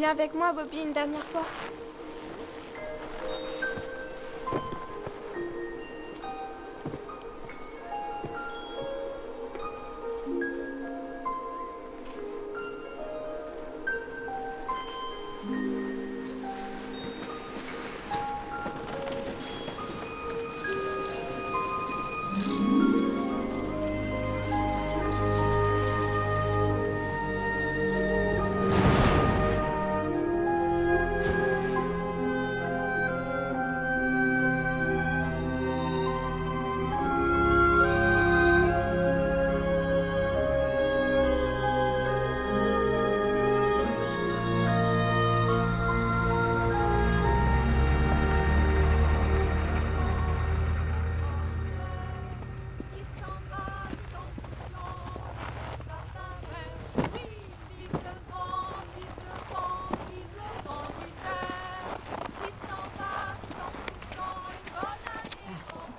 Viens avec moi, Bobby, une dernière fois.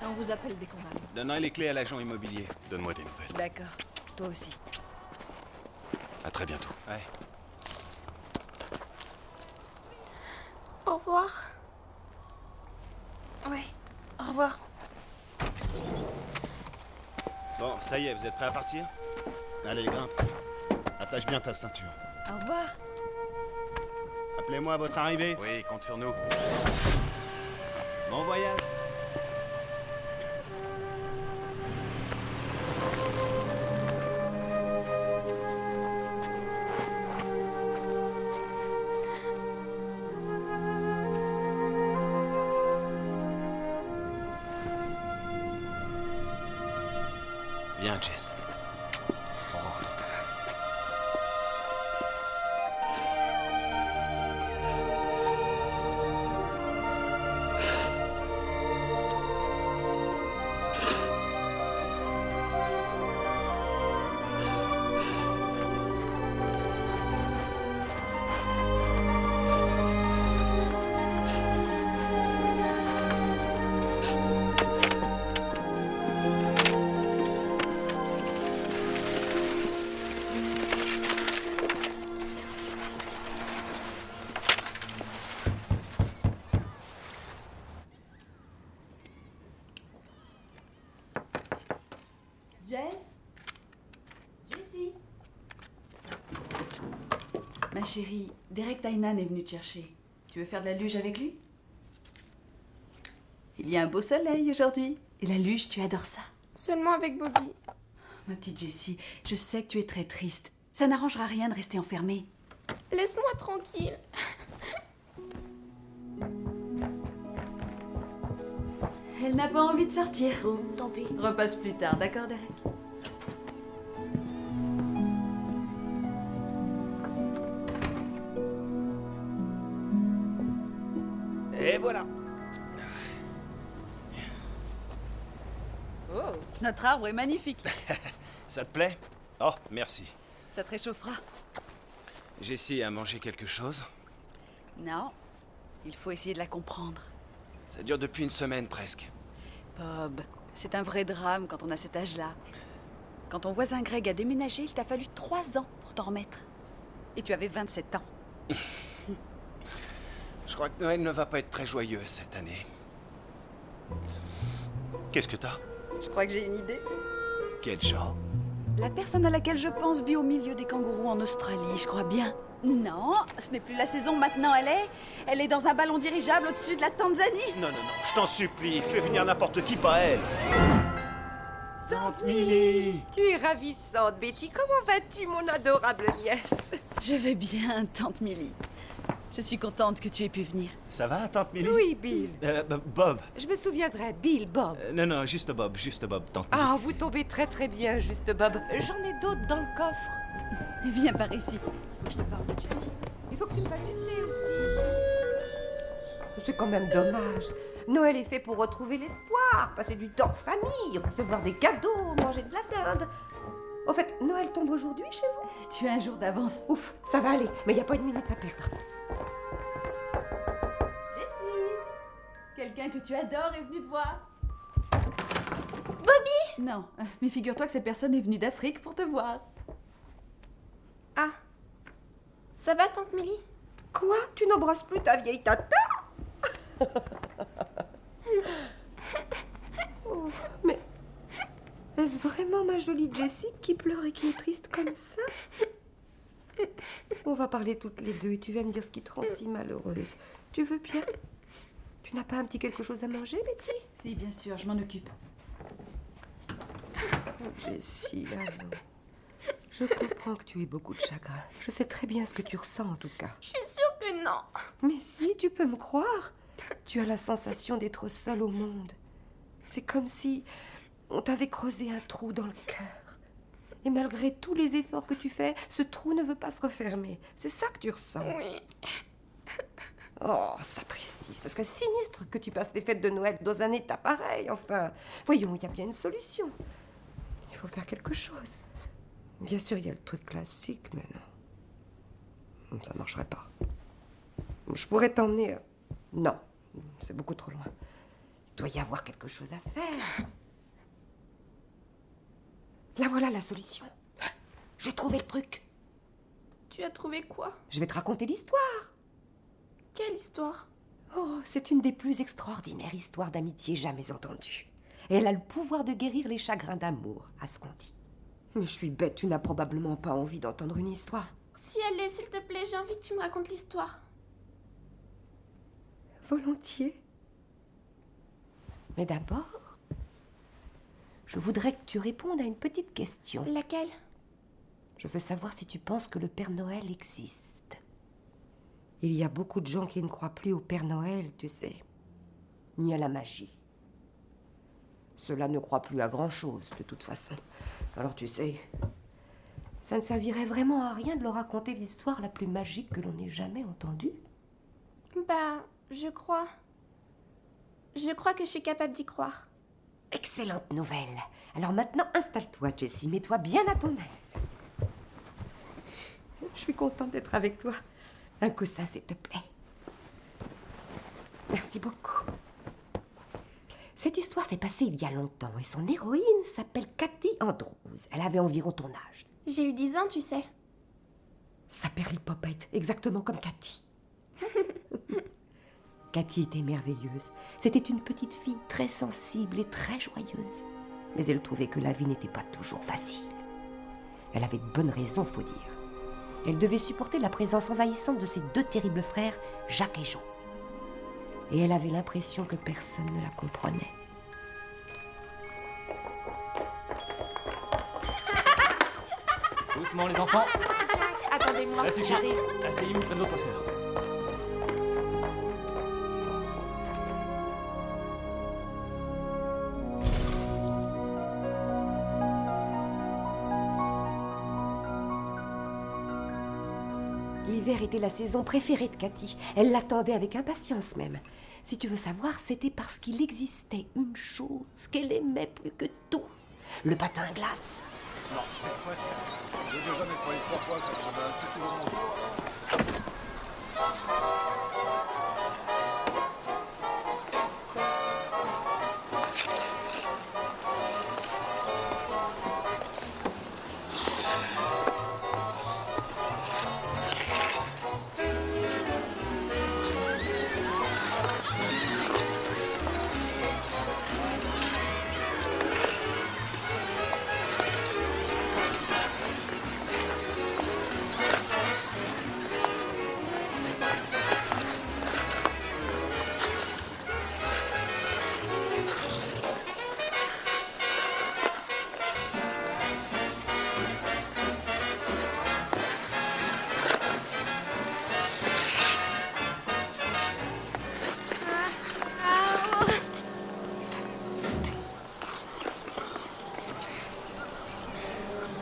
On vous appelle dès qu'on arrive. Donne les clés à l'agent immobilier. Donne-moi des nouvelles. D'accord. Toi aussi. À très bientôt. Ouais. Au revoir. Ouais. Au revoir. Bon, ça y est, vous êtes prêts à partir? Allez, grimpe. Attache bien ta ceinture. Au revoir. Appelez-moi à votre arrivée. Oui, compte sur nous. Bon voyage. Viens, Jess. On rentre. Jess? Jessie? Ma chérie, Derek Tainan est venu te chercher. Tu veux faire de la luge avec lui? Il y a un beau soleil aujourd'hui. Et la luge, tu adores ça. Seulement avec Bobby. Ma petite Jessie, je sais que tu es très triste. Ça n'arrangera rien de rester enfermée. Laisse-moi tranquille. Elle n'a pas envie de sortir. Bon, tant pis. Repasse plus tard, d'accord, Derek? Et voilà. Oh, notre arbre est magnifique. Ça te plaît? Oh, merci. Ça te réchauffera. Jessie a mangé quelque chose? Non, il faut essayer de la comprendre. Ça dure depuis une semaine presque. Bob, c'est un vrai drame quand on a cet âge-là. Quand ton voisin Greg a déménagé, il t'a fallu 3 ans pour t'en remettre. Et tu avais 27 ans. Je crois que Noël ne va pas être très joyeux cette année. Qu'est-ce que t'as? Je crois que j'ai une idée. Quel genre? La personne à laquelle je pense vit au milieu des kangourous en Australie, je crois bien. Non, ce n'est plus la saison maintenant, elle est dans un ballon dirigeable au-dessus de la Tanzanie. Non, je t'en supplie, fais venir n'importe qui, pas elle. Tante Millie! Tu es ravissante, Betty. Comment vas-tu, mon adorable nièce? Je vais bien, tante Millie. Je suis contente que tu aies pu venir. Ça va, tante Millie? Oui, Bill. Bob. Je me souviendrai. Bill, Bob. Non, juste Bob, tante Millie. Ah, vous tombez très très bien, juste Bob. J'en ai d'autres dans le coffre. Viens par ici. Il faut que je te parle de Jessie. Il faut que tu me fasses du thé aussi. C'est quand même dommage. Noël est fait pour retrouver l'espoir, passer du temps en famille, recevoir des cadeaux, manger de la dinde. Au fait, Noël tombe aujourd'hui chez vous? Tu as un jour d'avance. Ouf, ça va aller, mais il n'y a pas une minute à perdre. Jessie! Quelqu'un que tu adores est venu te voir. Bobby! Non, mais figure-toi que cette personne est venue d'Afrique pour te voir. Ah. Ça va, tante Millie? Quoi? Tu n'embrasses plus ta vieille tata? Oh, mais est-ce vraiment ma jolie Jessie qui pleure et qui est triste comme ça? On va parler toutes les deux et tu vas me dire ce qui te rend si malheureuse. Tu veux bien? Tu n'as pas un petit quelque chose à manger, Betty? Si, bien sûr, je m'en occupe. Oh, Jessie, alors. Je comprends que tu aies beaucoup de chagrin. Je sais très bien ce que tu ressens en tout cas. Je suis sûre que non. Mais si, tu peux me croire. Tu as la sensation d'être seule au monde. C'est comme si on t'avait creusé un trou dans le cœur. Et malgré tous les efforts que tu fais, ce trou ne veut pas se refermer. C'est ça que tu ressens. Oui. Oh, sapristi, ce serait sinistre que tu passes les fêtes de Noël dans un état pareil. Enfin, voyons, il y a bien une solution. Il faut faire quelque chose. Bien sûr, il y a le truc classique, mais non. Ça ne marcherait pas. Je pourrais t'emmener... Non, c'est beaucoup trop loin. Il doit y avoir quelque chose à faire. Là voilà la solution. J'ai trouvé le truc. Tu as trouvé quoi? Je vais te raconter l'histoire. Quelle histoire? Oh, c'est une des plus extraordinaires histoires d'amitié jamais entendues. Et elle a le pouvoir de guérir les chagrins d'amour, à ce qu'on dit. Mais je suis bête, tu n'as probablement pas envie d'entendre une histoire. Si elle est, s'il te plaît, j'ai envie que tu me racontes l'histoire. Volontiers. Mais d'abord, je voudrais que tu répondes à une petite question. Laquelle? Je veux savoir si tu penses que le Père Noël existe. Il y a beaucoup de gens qui ne croient plus au Père Noël, tu sais, ni à la magie. Ceux-là ne croient plus à grand-chose, de toute façon. Alors tu sais, ça ne servirait vraiment à rien de leur raconter l'histoire la plus magique que l'on ait jamais entendue. Bah, je crois. Je crois que je suis capable d'y croire. Excellente nouvelle. Alors maintenant, installe-toi, Jessie. Mets-toi bien à ton aise. Je suis contente d'être avec toi. Un coussin, s'il te plaît. Merci beaucoup. Cette histoire s'est passée il y a longtemps et son héroïne s'appelle Cathy Andrews. Elle avait environ ton âge. J'ai eu 10 ans, tu sais. Sa perlipopette, exactement comme Cathy. Cathy était merveilleuse. C'était une petite fille très sensible et très joyeuse. Mais elle trouvait que la vie n'était pas toujours facile. Elle avait de bonnes raisons, faut dire. Elle devait supporter la présence envahissante de ses deux terribles frères, Jacques et Jean. Et elle avait l'impression que personne ne la comprenait. Doucement les enfants. Jacques, attendez-moi, Ça suffit. j'arrive. Asseyez-vous près de votre sœur. L'hiver était la saison préférée de Cathy. Elle l'attendait avec impatience même. Si tu veux savoir, c'était parce qu'il existait une chose qu'elle aimait plus que tout. Le patin à glace. Non, cette fois, c'est... J'ai déjà nettoyé 3 fois cette semaine, c'est toujours mon tour.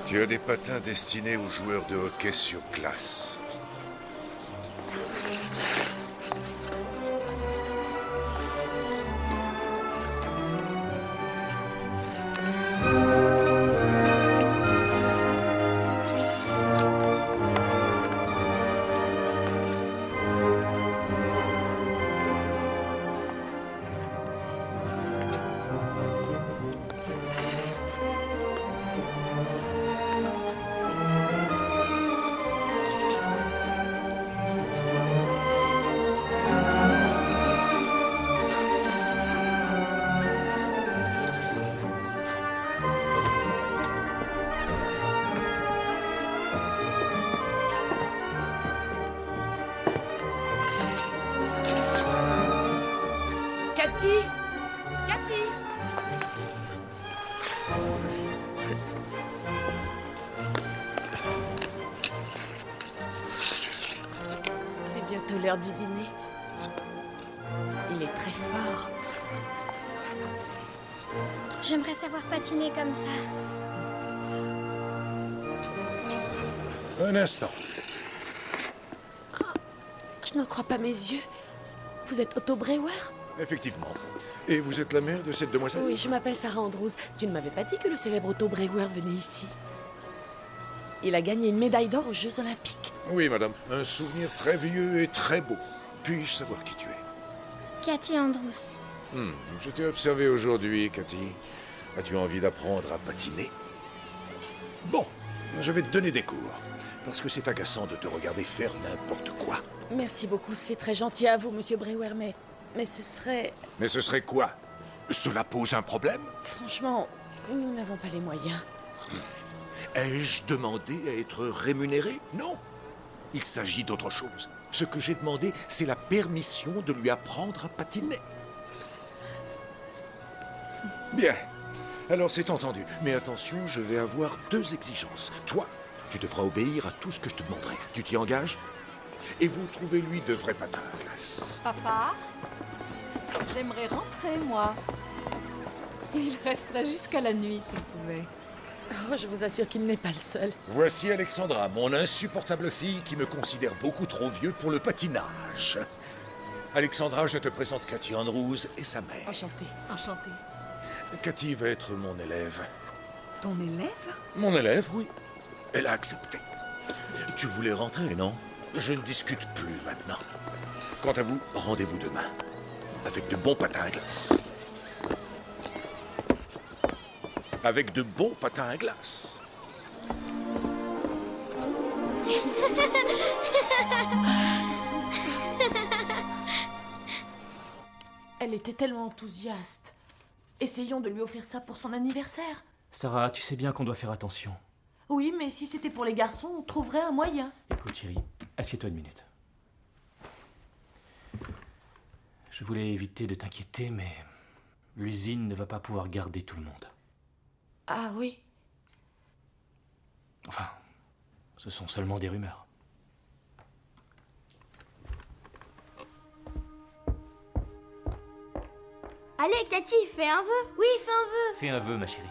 Tu as des patins destinés aux joueurs de hockey sur glace. Cathy! Cathy! C'est bientôt l'heure du dîner. Il est très fort. J'aimerais savoir patiner comme ça. Un instant. Je n'en crois pas mes yeux. Vous êtes Otto Brewer? Effectivement. Et vous êtes la mère de cette demoiselle? Oui, je m'appelle Sarah Andrews. Tu ne m'avais pas dit que le célèbre Otto Brewer venait ici. Il a gagné une médaille d'or aux Jeux Olympiques. Oui, madame. Un souvenir très vieux et très beau. Puis-je savoir qui tu es? Cathy Andrews. Je t'ai observé aujourd'hui, Cathy. As-tu envie d'apprendre à patiner? Bon, je vais te donner des cours. Parce que c'est agaçant de te regarder faire n'importe quoi. Merci beaucoup, c'est très gentil à vous, monsieur Brewer, mais ce serait... Mais ce serait quoi? Cela pose un problème? Franchement, nous n'avons pas les moyens. Ai-je demandé à être rémunéré? Non. Il s'agit d'autre chose. Ce que j'ai demandé, c'est la permission de lui apprendre à patiner. Bien. Alors c'est entendu. Mais attention, je vais avoir 2 exigences. Toi, tu devras obéir à tout ce que je te demanderai. Tu t'y engages? Et vous trouvez-lui de vrais patins à glace. Papa, j'aimerais rentrer, moi. Il resterait jusqu'à la nuit s'il pouvait. Oh, je vous assure qu'il n'est pas le seul. Voici Alexandra, mon insupportable fille qui me considère beaucoup trop vieux pour le patinage. Alexandra, je te présente Cathy Andrews et sa mère. Enchantée. Enchantée. Cathy va être mon élève. Ton élève? Mon élève, oui. Elle a accepté. Tu voulais rentrer, non? Je ne discute plus maintenant. Quant à vous, rendez-vous demain. Avec de bons patins à glace. Avec de bons patins à glace. Elle était tellement enthousiaste. Essayons de lui offrir ça pour son anniversaire. Sarah, tu sais bien qu'on doit faire attention. Oui, mais si c'était pour les garçons, on trouverait un moyen. Écoute, chérie, assieds-toi une minute. Je voulais éviter de t'inquiéter, mais l'usine ne va pas pouvoir garder tout le monde. Ah oui? Enfin, ce sont seulement des rumeurs. Allez, Cathy, fais un vœu. Oui, fais un vœu. Fais un vœu, ma chérie.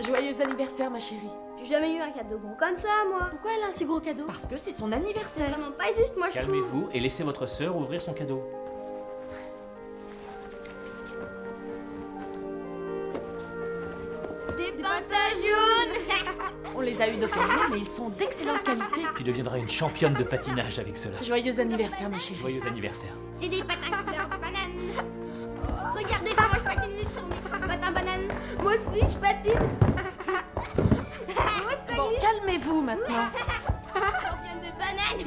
Joyeux anniversaire, ma chérie. J'ai jamais eu un cadeau gros comme ça, moi. Pourquoi elle a un si gros cadeau? Parce que c'est son C'est anniversaire. vraiment pas juste, moi, je trouve. Calmez-vous et laissez votre sœur ouvrir son cadeau. Des patins jaunes. On les a eu d'occasion, mais ils sont d'excellente qualité. Tu deviendras une championne de patinage avec cela. Joyeux anniversaire, ma chérie. Joyeux anniversaire. C'est des patins couleur banane. Regardez comment je patine vite sur mes patins bananes. Moi aussi, je patine. Moi, ça Bon, glisse. calmez-vous maintenant. Championne de banane.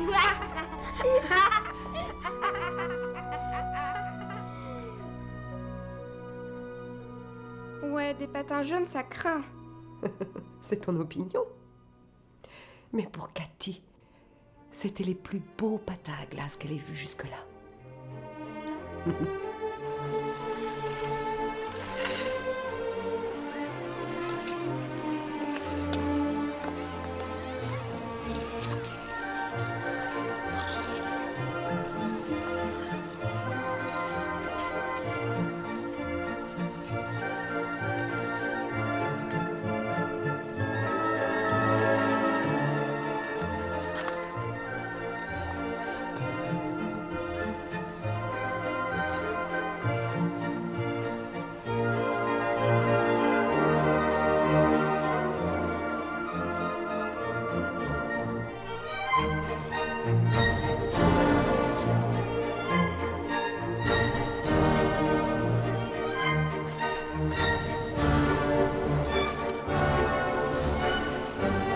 Ouais, des patins jaunes, ça craint. C'est ton opinion. Mais pour Cathy, c'était les plus beaux patins à glace qu'elle ait vus jusque-là.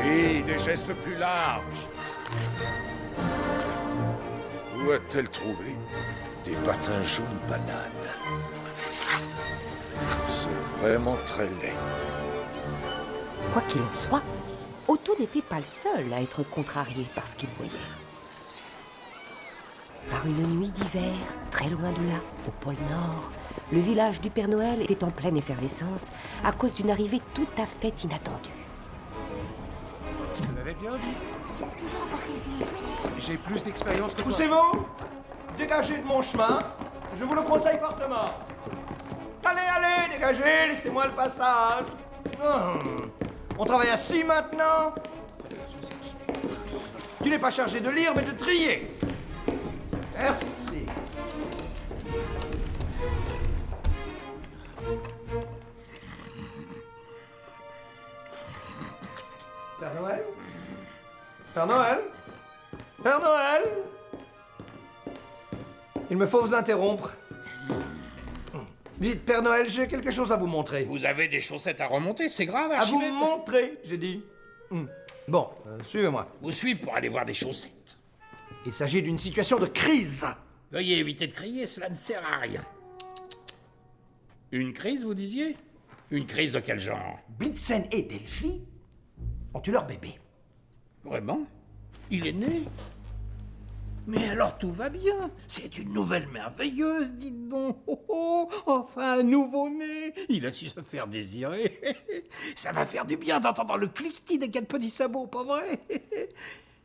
Oui, des gestes plus larges. Où a-t-elle trouvé des patins jaunes bananes? C'est vraiment très laid. Quoi qu'il en soit, Otto n'était pas le seul à être contrarié par ce qu'il voyait. Par une nuit d'hiver, très loin de là, au pôle Nord, le village du Père Noël était en pleine effervescence à cause d'une arrivée tout à fait inattendue. Je l'avais bien dit. Tu veux toujours avoir raison, Johnny. J'ai plus d'expérience que toi. Poussez-vous! Dégagez de mon chemin. Je vous le conseille fortement. Allez, allez, dégagez, laissez-moi le passage. On travaille assis maintenant. Tu n'es pas chargé de lire, mais de trier. Merci. Père Noël? Père Noël? Père Noël? Il me faut vous interrompre. Vite, Père Noël, j'ai quelque chose à vous montrer. Vous avez des chaussettes à remonter, c'est grave, À vous Archimède. montrer, j'ai dit. Bon, suivez-moi. Vous suivre pour aller voir des chaussettes. Il s'agit d'une situation de crise. Veuillez éviter de crier, cela ne sert à rien. Une crise, vous disiez? Une crise de quel genre? Blitzen et Delphi ont eu leur bébé. Vraiment? Il est né? Mais alors tout va bien. C'est une nouvelle merveilleuse, dites donc. Oh, oh, enfin un nouveau-né. Il a su se faire désirer. Ça va faire du bien d'entendre le cliquetis des quatre petits sabots, pas vrai?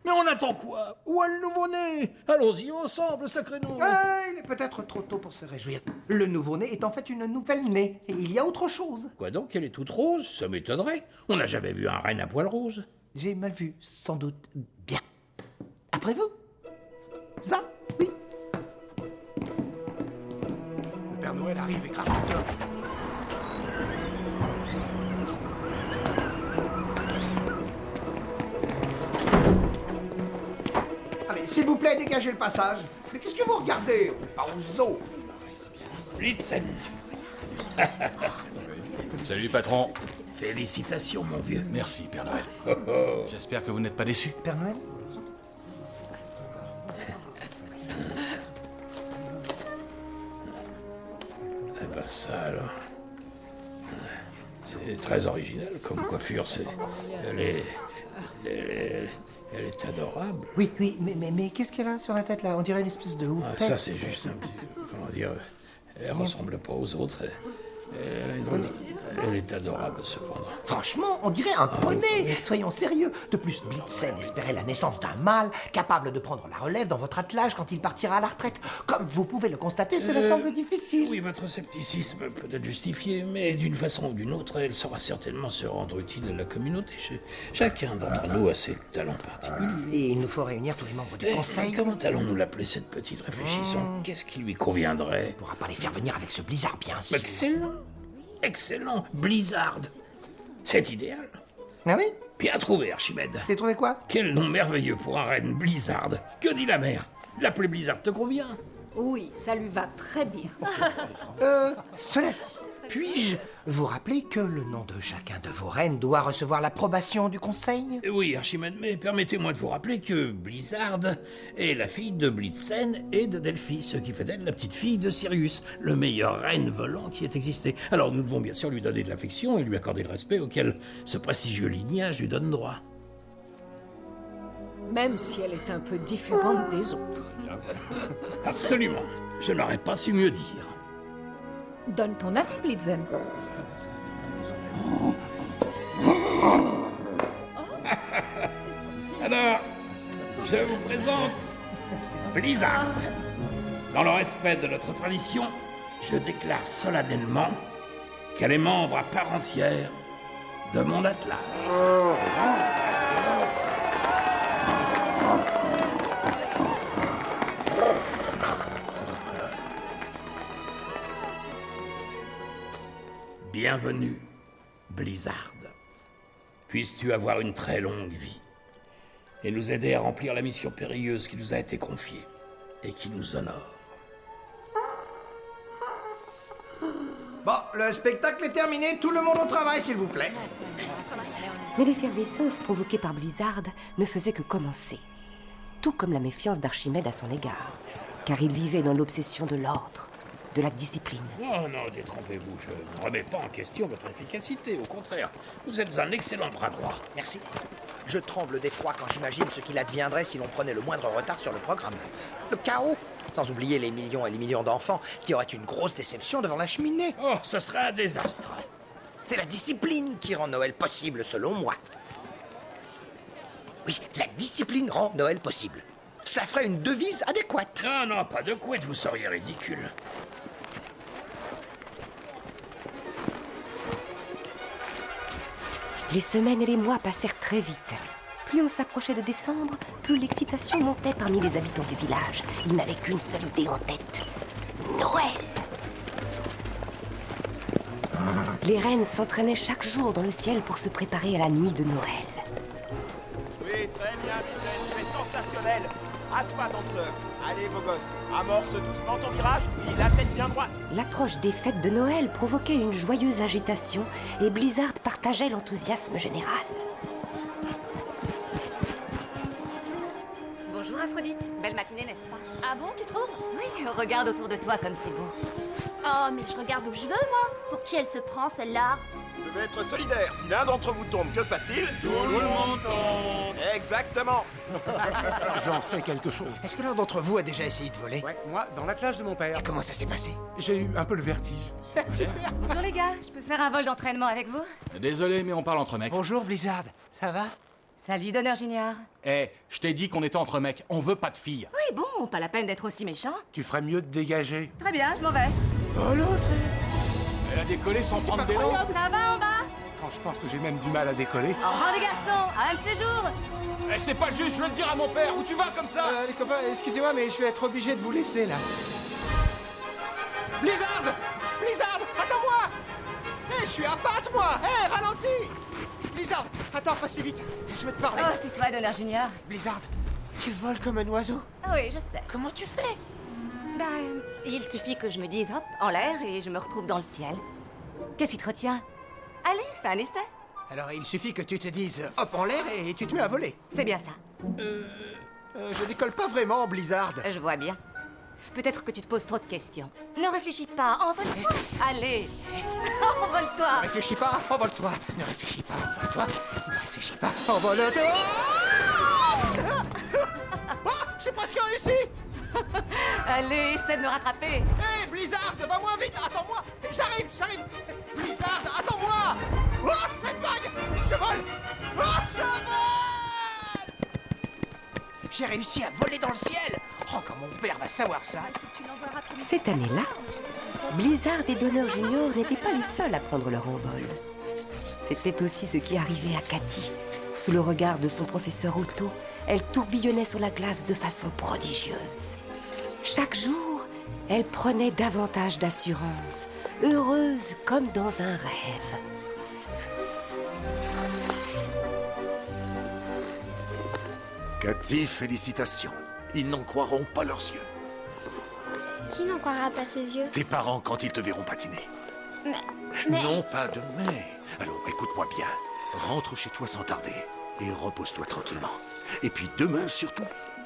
Mais on attend quoi? Où est le nouveau-né? Allons-y ensemble, sacré nom. Il est peut-être trop tôt pour se réjouir. Le nouveau-né est en fait une nouvelle-née. Et il y a autre chose. Quoi donc? Elle est toute rose? Ça m'étonnerait. On n'a jamais vu un renne à poil rose. J'ai mal vu, sans doute. Bien. Après vous? Ça va? Oui. Le Père Noël arrive et crasse la clope. Allez, s'il vous plaît, dégagez le passage. Mais qu'est-ce que vous regardez? On est pas au zoo. Blitzen. Salut, patron. Félicitations, mon vieux. Merci, Père Noël. J'espère que vous n'êtes pas déçu. Père Noël? Eh ben ça alors. C'est très original comme coiffure. Elle est adorable. Oui, mais qu'est-ce qu'elle a sur la tête, là? On dirait une espèce de houppette. Ça c'est juste un petit... Comment dire... Elle ressemble pas aux autres. Elle est adorable cependant. Franchement, on dirait un poney. Soyons sérieux. De plus, Blitzen espérait la naissance d'un mâle capable de prendre la relève dans votre attelage quand il partira à la retraite. Comme vous pouvez le constater, cela semble difficile. Oui, votre scepticisme peut être justifié, mais d'une façon ou d'une autre, elle saura certainement se rendre utile à la communauté. Chacun d'entre nous a ses talents particuliers. Et il nous faut réunir tous les membres du conseil. Comment allons-nous l'appeler cette petite? Réfléchissons. Qu'est-ce qui lui conviendrait? On ne pourra pas les faire venir avec ce blizzard, bien sûr. Excellent. Excellent. Blizzard. C'est idéal. Ah oui? Bien trouvé, Archimède. T'as trouvé quoi? Quel nom merveilleux pour un reine, Blizzard. Que dit la mère? L'appeler Blizzard te convient? Oui, ça lui va très bien. Cela dit, puis-je vous rappeler que le nom de chacun de vos reines doit recevoir l'approbation du conseil? Oui, Archimède, mais permettez-moi de vous rappeler que Blizzard est la fille de Blitzen et de Delphi, ce qui fait d'elle la petite fille de Sirius, le meilleur reine volant qui ait existé. Alors nous devons bien sûr lui donner de l'affection et lui accorder le respect auquel ce prestigieux lignage lui donne droit. Même si elle est un peu différente des autres. Absolument. Je n'aurais pas su mieux dire. Donne ton avis, Blitzen. Alors, je vous présente Blizzard. Dans le respect de notre tradition, je déclare solennellement qu'elle est membre à part entière de mon attelage. Bienvenue, Blizzard. Puisses-tu avoir une très longue vie et nous aider à remplir la mission périlleuse qui nous a été confiée et qui nous honore. Bon, le spectacle est terminé. Tout le monde au travail, s'il vous plaît. Mais l'effervescence provoquée par Blizzard ne faisait que commencer. Tout comme la méfiance d'Archimède à son égard. Car il vivait dans l'obsession de l'ordre, de la discipline. Non, non, détrompez-vous, je ne remets pas en question votre efficacité. Au contraire, vous êtes un excellent bras droit. Merci. Je tremble d'effroi quand j'imagine ce qu'il adviendrait si l'on prenait le moindre retard sur le programme. Le chaos Sans oublier les millions et les millions d'enfants qui auraient une grosse déception devant la cheminée. Oh, ce serait un désastre. C'est la discipline qui rend Noël possible, selon moi. Oui, la discipline rend Noël possible. Cela ferait une devise adéquate. Non, non, pas de couette, vous seriez ridicule. Les semaines et les mois passèrent très vite. Plus on s'approchait de décembre, plus l'excitation montait parmi les habitants du village. Ils n'avaient qu'une seule idée en tête. Noël! Les reines s'entraînaient chaque jour dans le ciel pour se préparer à la nuit de Noël. Oui, très bien, Bizen, tu es sensationnel. À toi, danseur. Allez, beau gosse, amorce doucement ton virage, oui, la tête bien droite. L'approche des fêtes de Noël provoquait une joyeuse agitation et Blizzard partageait l'enthousiasme général. Bonjour Aphrodite, belle matinée n'est-ce pas? Ah bon, tu trouves? Oui, regarde autour de toi comme c'est beau. Oh, mais je regarde où je veux, moi. Pour qui elle se prend, celle-là? Vous devez être solidaire. Si l'un d'entre vous tombe, que se passe-t-il? Tout le monde tombe. Exactement. J'en sais quelque chose. Est-ce que l'un d'entre vous a déjà essayé de voler? Ouais, moi, dans l'attelage de mon père. Et comment ça s'est passé? J'ai eu un peu le vertige. Super. Bonjour les gars, je peux faire un vol d'entraînement avec vous? Désolé, mais on parle entre mecs. Bonjour Blizzard, ça va? Salut Donneur Junior. Eh, je t'ai dit qu'on était entre mecs, on veut pas de filles. Oui bon, pas la peine d'être aussi méchant. Tu ferais mieux de dégager. Très bien, je m'en vais. Oh l'autre! Elle a décollé sans C'est prendre pas des noms. croyable. Ça va en bas? Quand je pense que j'ai même du mal à décoller. Au revoir les garçons, à un de ces jours. Eh, c'est pas juste, je vais le dire à mon père. Où tu vas comme ça? Les copains, excusez-moi, mais je vais être obligé de vous laisser là. Blizzard! Blizzard, attends-moi! Je suis à patte, moi! Ralentis! Blizzard, attends, pas si vite. Je veux te parler. Oh, c'est toi Donneur Junior. Blizzard, tu voles comme un oiseau. Ah oui, je sais. Comment tu fais? Bah, il suffit que je me dise hop, en l'air et je me retrouve dans le ciel. Qu'est-ce qui te retient? Allez, fais un essai. Alors il suffit que tu te dises hop en l'air et tu te mets à voler. C'est bien ça. Je décolle pas vraiment, Blizzard. Je vois bien. Peut-être que tu te poses trop de questions. Ne réfléchis pas, envole-toi. Allez, envole-toi. Ne réfléchis pas, envole-toi. Ne réfléchis pas, envole-toi. Ne réfléchis pas, envole-toi. Oh, j'ai presque réussi. Allez, essaie de me rattraper. Hé, Blizzard, va moins vite, attends-moi. J'arrive. Blizzard, attends-moi. Oh, c'est dingue. Je vole. Oh, je vole. J'ai réussi à voler dans le ciel. Oh, quand mon père va savoir ça. Cette année-là, Blizzard et Donneur Junior n'étaient pas les seuls à prendre leur envol. C'était aussi ce qui arrivait à Cathy. Sous le regard de son professeur Otto, elle tourbillonnait sur la glace de façon prodigieuse. Chaque jour, elle prenait davantage d'assurance, heureuse comme dans un rêve. Cathy, félicitations. Ils n'en croiront pas leurs yeux. Qui n'en croira pas ses yeux? Tes parents quand ils te verront patiner. Mais... Non, pas de mais. Alors, écoute-moi bien. Rentre chez toi sans tarder et repose-toi tranquillement. Et puis demain, surtout,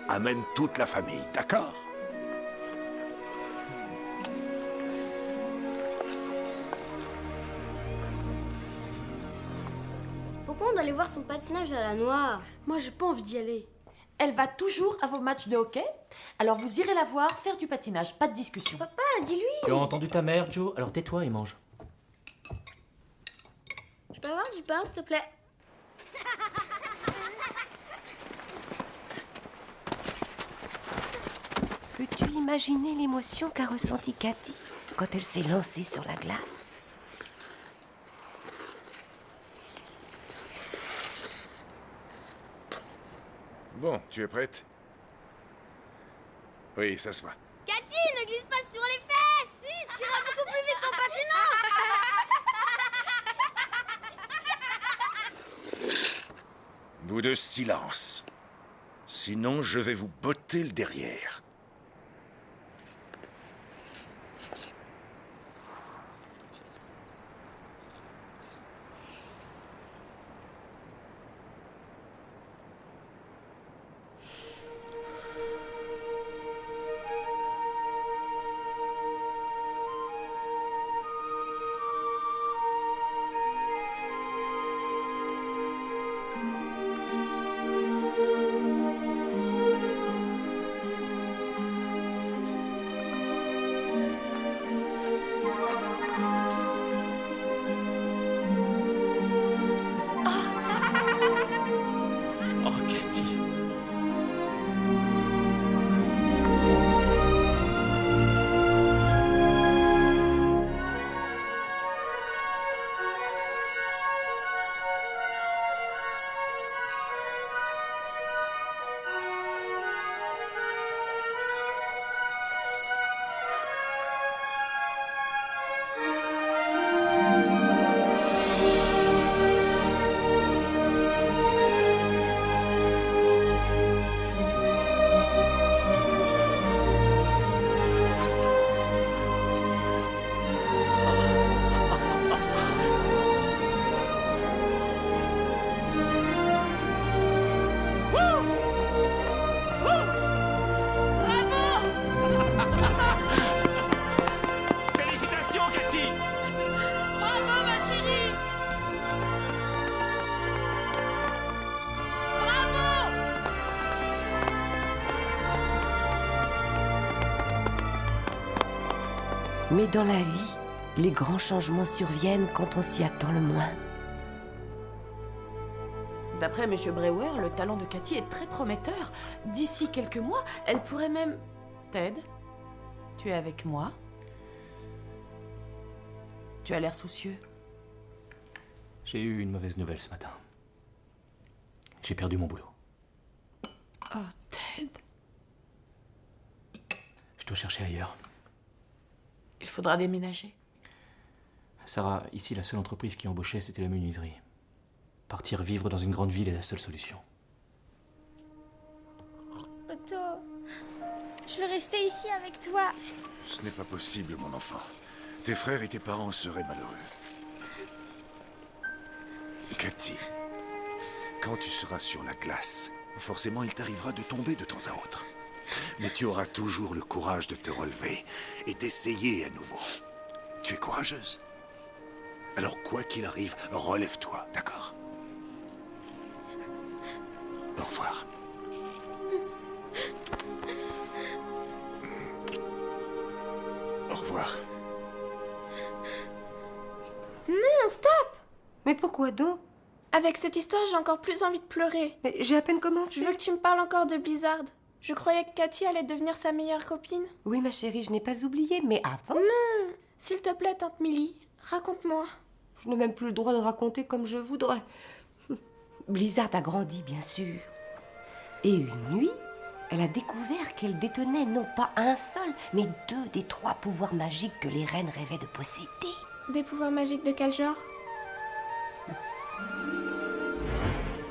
amène toute la famille, d'accord? Pourquoi on doit aller voir son patinage à la noire? Moi, j'ai pas envie d'y aller. Elle va toujours à vos matchs de hockey. Alors vous irez la voir faire du patinage, pas de discussion. Papa, dis-lui. Tu as entendu ta mère, Joe? Alors tais-toi et mange. Je peux avoir du pain, s'il te plaît? Peux-tu imaginer l'émotion qu'a ressentie Cathy quand elle s'est lancée sur la glace? Bon, tu es prête? Oui, ça se voit. Cathy, ne glisse pas sur les fesses! Si, tu iras beaucoup plus vite en patinant! Vous deux, silence. Sinon, je vais vous botter le derrière. Mais dans la vie, les grands changements surviennent quand on s'y attend le moins. D'après M. Brewer, le talent de Cathy est très prometteur. D'ici quelques mois, elle pourrait même... Ted, tu es avec moi? Tu as l'air soucieux. J'ai eu une mauvaise nouvelle ce matin. J'ai perdu mon boulot. Oh, Ted. Je dois chercher ailleurs. Il faudra déménager. Sarah, ici, la seule entreprise qui embauchait, c'était la menuiserie. Partir vivre dans une grande ville est la seule solution. Otto, je veux rester ici avec toi. Ce n'est pas possible, mon enfant. Tes frères et tes parents seraient malheureux. Cathy, quand tu seras sur la glace, forcément il t'arrivera de tomber de temps à autre. Mais tu auras toujours le courage de te relever et d'essayer à nouveau. Tu es courageuse. Alors quoi qu'il arrive, relève-toi, d'accord? Au revoir. Au revoir. Non, stop! Mais pourquoi donc? Avec cette histoire, j'ai encore plus envie de pleurer. Mais j'ai à peine commencé. Je veux que tu me parles encore de Blizzard. Je croyais que Cathy allait devenir sa meilleure copine. Oui, ma chérie, je n'ai pas oublié, mais avant... Non! S'il te plaît, tante Millie, raconte-moi. Je n'ai même plus le droit de raconter comme je voudrais. Blizzard a grandi, bien sûr. Et une nuit, elle a découvert qu'elle détenait non pas un seul, mais 2 des 3 pouvoirs magiques que les reines rêvaient de posséder. Des pouvoirs magiques de quel genre?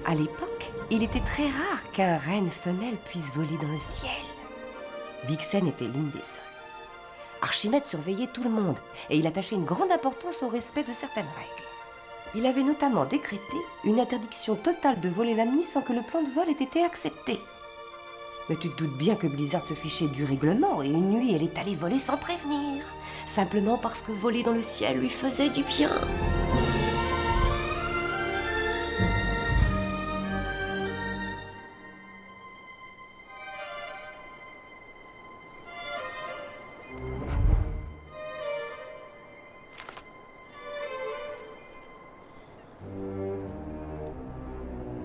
À l'époque, il était très rare qu'un reine femelle puisse voler dans le ciel. Vixen était l'une des seules. Archimède surveillait tout le monde et il attachait une grande importance au respect de certaines règles. Il avait notamment décrété une interdiction totale de voler la nuit sans que le plan de vol ait été accepté. Mais tu te doutes bien que Blizzard se fichait du règlement et une nuit elle est allée voler sans prévenir, simplement parce que voler dans le ciel lui faisait du bien.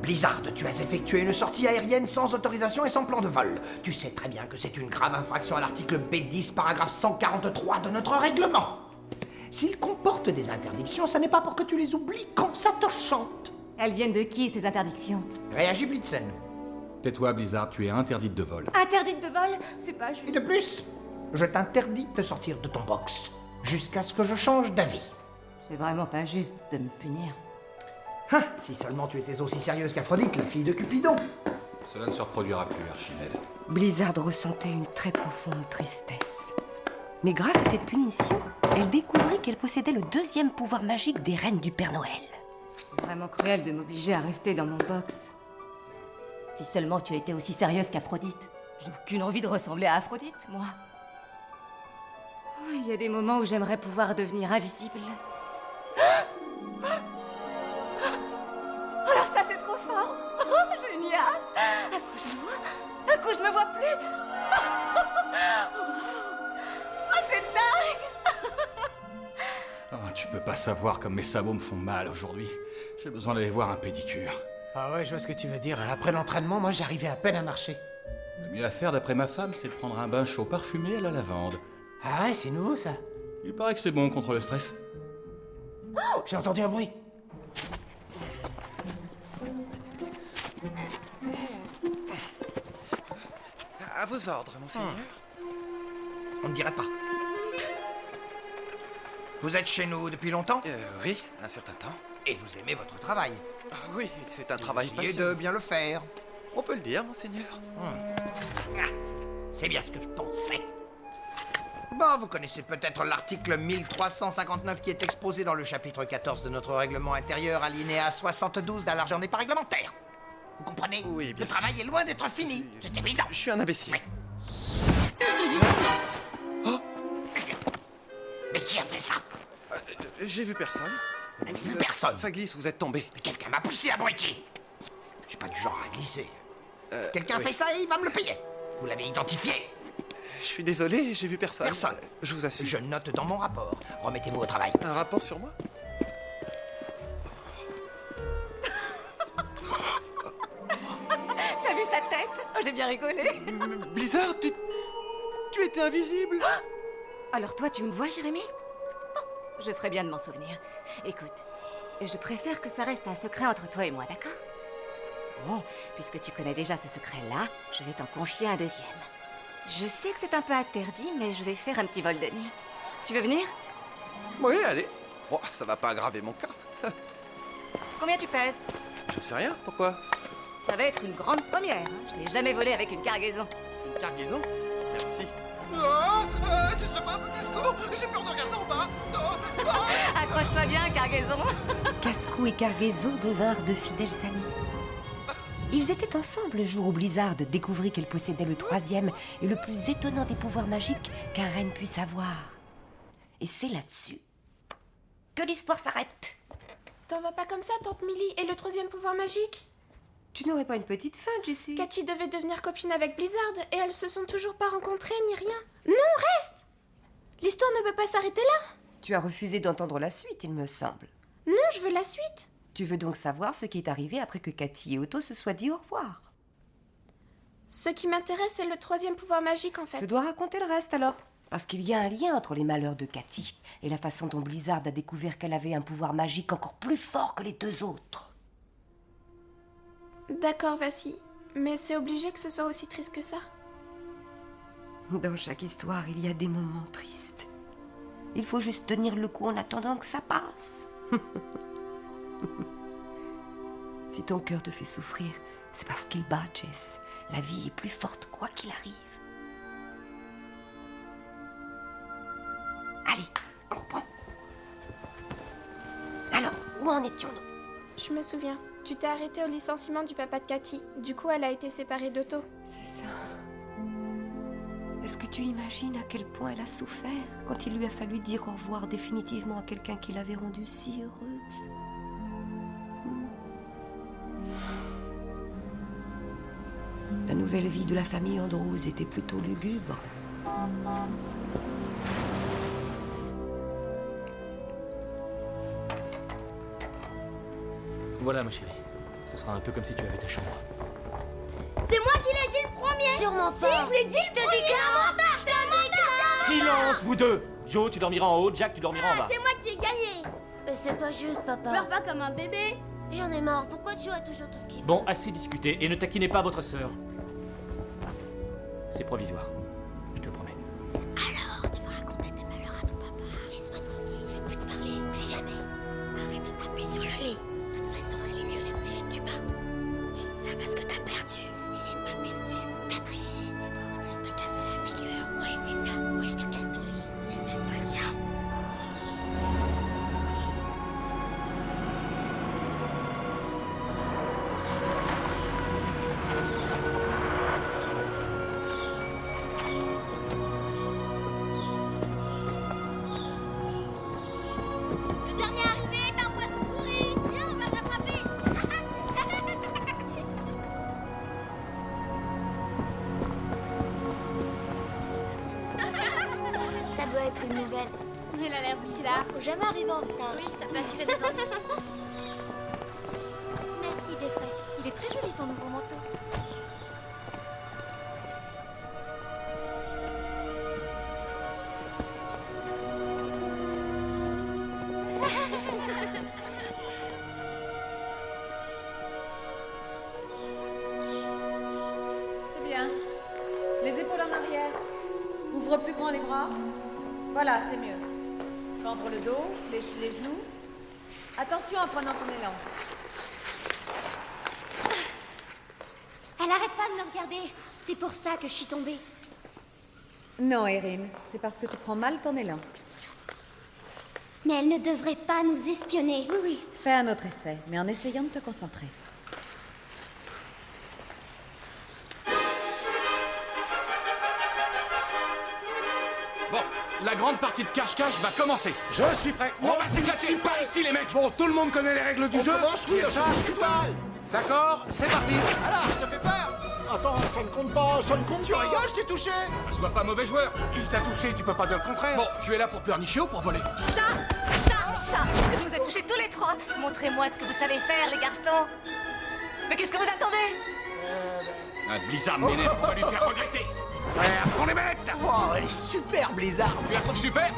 Blizzard, tu as effectué une sortie aérienne sans autorisation et sans plan de vol. Tu sais très bien que c'est une grave infraction à l'article B10, paragraphe 143 de notre règlement. S'il comporte des interdictions, ça n'est pas pour que tu les oublies quand ça te chante. Elles viennent de qui, ces interdictions? Réagis, Blitzen. Tais-toi, Blizzard, tu es interdite de vol. Interdite de vol? C'est pas juste. Et de plus, je t'interdis de sortir de ton box jusqu'à ce que je change d'avis. C'est vraiment pas juste de me punir. Ah, si seulement tu étais aussi sérieuse qu'Aphrodite, la fille de Cupidon. Cela ne se reproduira plus, Archimède. Blizzard ressentait une très profonde tristesse. Mais grâce à cette punition, elle découvrit qu'elle possédait le 2e pouvoir magique des reines du Père Noël. Vraiment cruel de m'obliger à rester dans mon box. Si seulement tu étais aussi sérieuse qu'Aphrodite. J'ai aucune envie de ressembler à Aphrodite, moi. Oh, il y a des moments où j'aimerais pouvoir devenir invisible. Alors ça, c'est trop fort. Oh, génial. Un coup, je me vois plus. Oh, c'est dingue. Ah, tu peux pas savoir comme mes sabots me font mal aujourd'hui. J'ai besoin d'aller voir un pédicure. Ah ouais, je vois ce que tu veux dire. Après l'entraînement, moi, j'arrivais à peine à marcher. Le mieux à faire, d'après ma femme, c'est de prendre un bain chaud parfumé à la lavande. Ah ouais, c'est nouveau, ça. Il paraît que c'est bon contre le stress. Oh, j'ai entendu un bruit. À vos ordres, monseigneur. On ne dirait pas. Vous êtes chez nous depuis longtemps? Oui, un certain temps. Et vous aimez votre travail? Oui, c'est un travail Essayez passionnant. de bien le faire. On peut le dire, monseigneur. C'est bien ce que je pensais. Bon, vous connaissez peut-être l'article 1359 qui est exposé dans le chapitre 14 de notre règlement intérieur, alinéa 72 d'un large pas réglementaire. Vous comprenez? Oui, bien Le sûr. travail est loin d'être fini, c'est évident. Je suis un imbécile. Mais qui a fait ça? J'ai vu personne. Vous n'avez vu personne? Ça glisse, vous êtes tombé. Mais quelqu'un m'a poussé à abruti. Je suis pas du genre à glisser. Quelqu'un a oui. fait ça et il va me le payer. Vous l'avez identifié? Je suis désolé, j'ai vu personne. Personne. Je vous assure. Je note dans mon rapport. Remettez-vous au travail. Un rapport sur moi? T'as vu sa tête? Oh, j'ai bien rigolé. Blizzard, tu étais invisible. Alors toi, tu me vois, Jérémy? Bon, je ferais bien de m'en souvenir. Écoute, je préfère que ça reste un secret entre toi et moi, d'accord? Bon, puisque tu connais déjà ce secret-là, je vais t'en confier un deuxième. Je sais que c'est un peu interdit, mais je vais faire un petit vol de nuit. Tu veux venir? Oui, allez. Bon, ça va pas aggraver mon cas. Combien tu pèses? Je sais rien, pourquoi? Ça va être une grande première, hein. Je n'ai jamais volé avec une cargaison. Une cargaison? Merci. Tu serais pas un peu casco? J'ai peur de regarder en bas. Accroche-toi bien, cargaison. Casco et Cargaison devinrent de fidèles amis. Ils étaient ensemble le jour où Blizzard découvrit qu'elle possédait le troisième et le plus étonnant des pouvoirs magiques qu'un reine puisse avoir. Et c'est là-dessus que l'histoire s'arrête. T'en vas pas comme ça, tante Millie. Et le troisième pouvoir magique? Tu n'aurais pas une petite fin, Jessie? Cathy devait devenir copine avec Blizzard et elles se sont toujours pas rencontrées ni rien. Non, reste! L'histoire ne peut pas s'arrêter là. Tu as refusé d'entendre la suite, il me semble. Non, je veux la suite. Tu veux donc savoir ce qui est arrivé après que Cathy et Otto se soient dit au revoir? Ce qui m'intéresse, c'est le troisième pouvoir magique, en fait. Je dois raconter le reste alors. Parce qu'il y a un lien entre les malheurs de Cathy et la façon dont Blizzard a découvert qu'elle avait un pouvoir magique encore plus fort que les deux autres. D'accord, vas-y. Mais c'est obligé que ce soit aussi triste que ça. Dans chaque histoire, il y a des moments tristes. Il faut juste tenir le coup en attendant que ça passe. Si ton cœur te fait souffrir, c'est parce qu'il bat, Jess. La vie est plus forte quoi qu'il arrive. Allez, on reprend. Alors, où en étions-nous? Je me souviens. Tu t'es arrêté au licenciement du papa de Cathy. Du coup, elle a été séparée d'Otto. C'est ça. Est-ce que tu imagines à quel point elle a souffert quand il lui a fallu dire au revoir définitivement à quelqu'un qui l'avait rendue si heureuse? La nouvelle vie de la famille Andrews était plutôt lugubre. Voilà, ma chérie. Ce sera un peu comme si tu avais ta chambre. C'est moi qui l'ai dit le premier. Sûrement pas. Si, je l'ai dit le premier. Je te déclare. Silence, vous deux! Joe, tu dormiras en haut, Jack, tu dormiras en bas. C'est moi qui ai gagné. Mais c'est pas juste, papa. Pleure pas comme un bébé. J'en ai marre. Pourquoi Joe a toujours tout ce qu'il veut? Bon, assez discuté, et ne taquinez pas votre sœur. C'est provisoire. Je te le promets. Alors, tu vas raconter tes malheurs à ton papa. Laisse-moi tranquille, je vais plus te parler. Plus jamais. Arrête de taper sur le lit. De toute façon, elle est mieux la couchette du bas. Tu sais ça parce que t'as perdu. J'ai pas perdu. T'as triché. C'est toi où je viens de te casser la figure. Ouais, c'est ça. Moi, je te casse ton lit. C'est même pas le tien. Le dernier arrivé est un poisson pourri. Viens, on va le rattraper. Ça doit être une nouvelle. Elle a l'air bizarre. Faut jamais arriver en retard. Oui, ça peut attirer des ennuis. Merci, Jeffrey. Il est très joli ton nouveau manteau. C'est bien. Les épaules en arrière. Ouvre plus grand les bras. Voilà, c'est mieux. Cambre le dos, fléchis les genoux. Attention en prenant ton élan. Elle arrête pas de me regarder. C'est pour ça que je suis tombée. Non, Erin, c'est parce que tu prends mal ton élan. Mais elle ne devrait pas nous espionner. Oui, oui. Fais un autre essai, mais en essayant de te concentrer. Bon, la grande partie de cache-cache va commencer. Je suis prêt. On va s'éclater par ici, les mecs. Bon, tout le monde connaît les règles du jeu. Commence, oui, Cache-toi. D'accord, c'est parti. Alors, je te fais peur. Attends, ça ne compte pas, ça ne compte Tu pas. rigoles, je t'ai touché. Sois pas mauvais joueur. Il t'a touché, tu peux pas dire le contraire. Bon, tu es là pour pleurnicher ou pour voler? Chat. Je vous ai touchés tous les trois. Montrez-moi ce que vous savez faire, les garçons. Mais qu'est-ce que vous attendez? Un Blizzard m'énerve, on va lui faire regretter. Ouais, à fond les bêtes. Oh, elle est super, Blizzard. Tu la trouves super?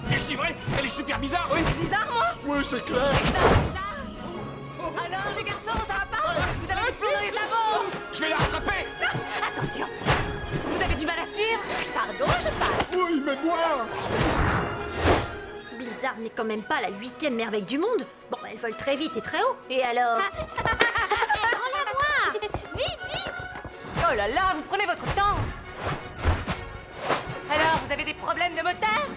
T'es givré? Elle est super bizarre, oui. Bizarre, moi? Oui, c'est clair. Alors, les garçons, ça va pas? Vous avez du plomb dans les sabots. Je vais la rattraper. Attention. Vous avez du mal à suivre? Pardon, je passe. Oui, mais moi. Blizzard n'est quand même pas la 8e merveille du monde. Bon, elle vole très vite et très haut. Et alors? Rends-la-moi. Vite, vite. Oh là là, vous prenez votre temps. Alors, vous avez des problèmes de moteur?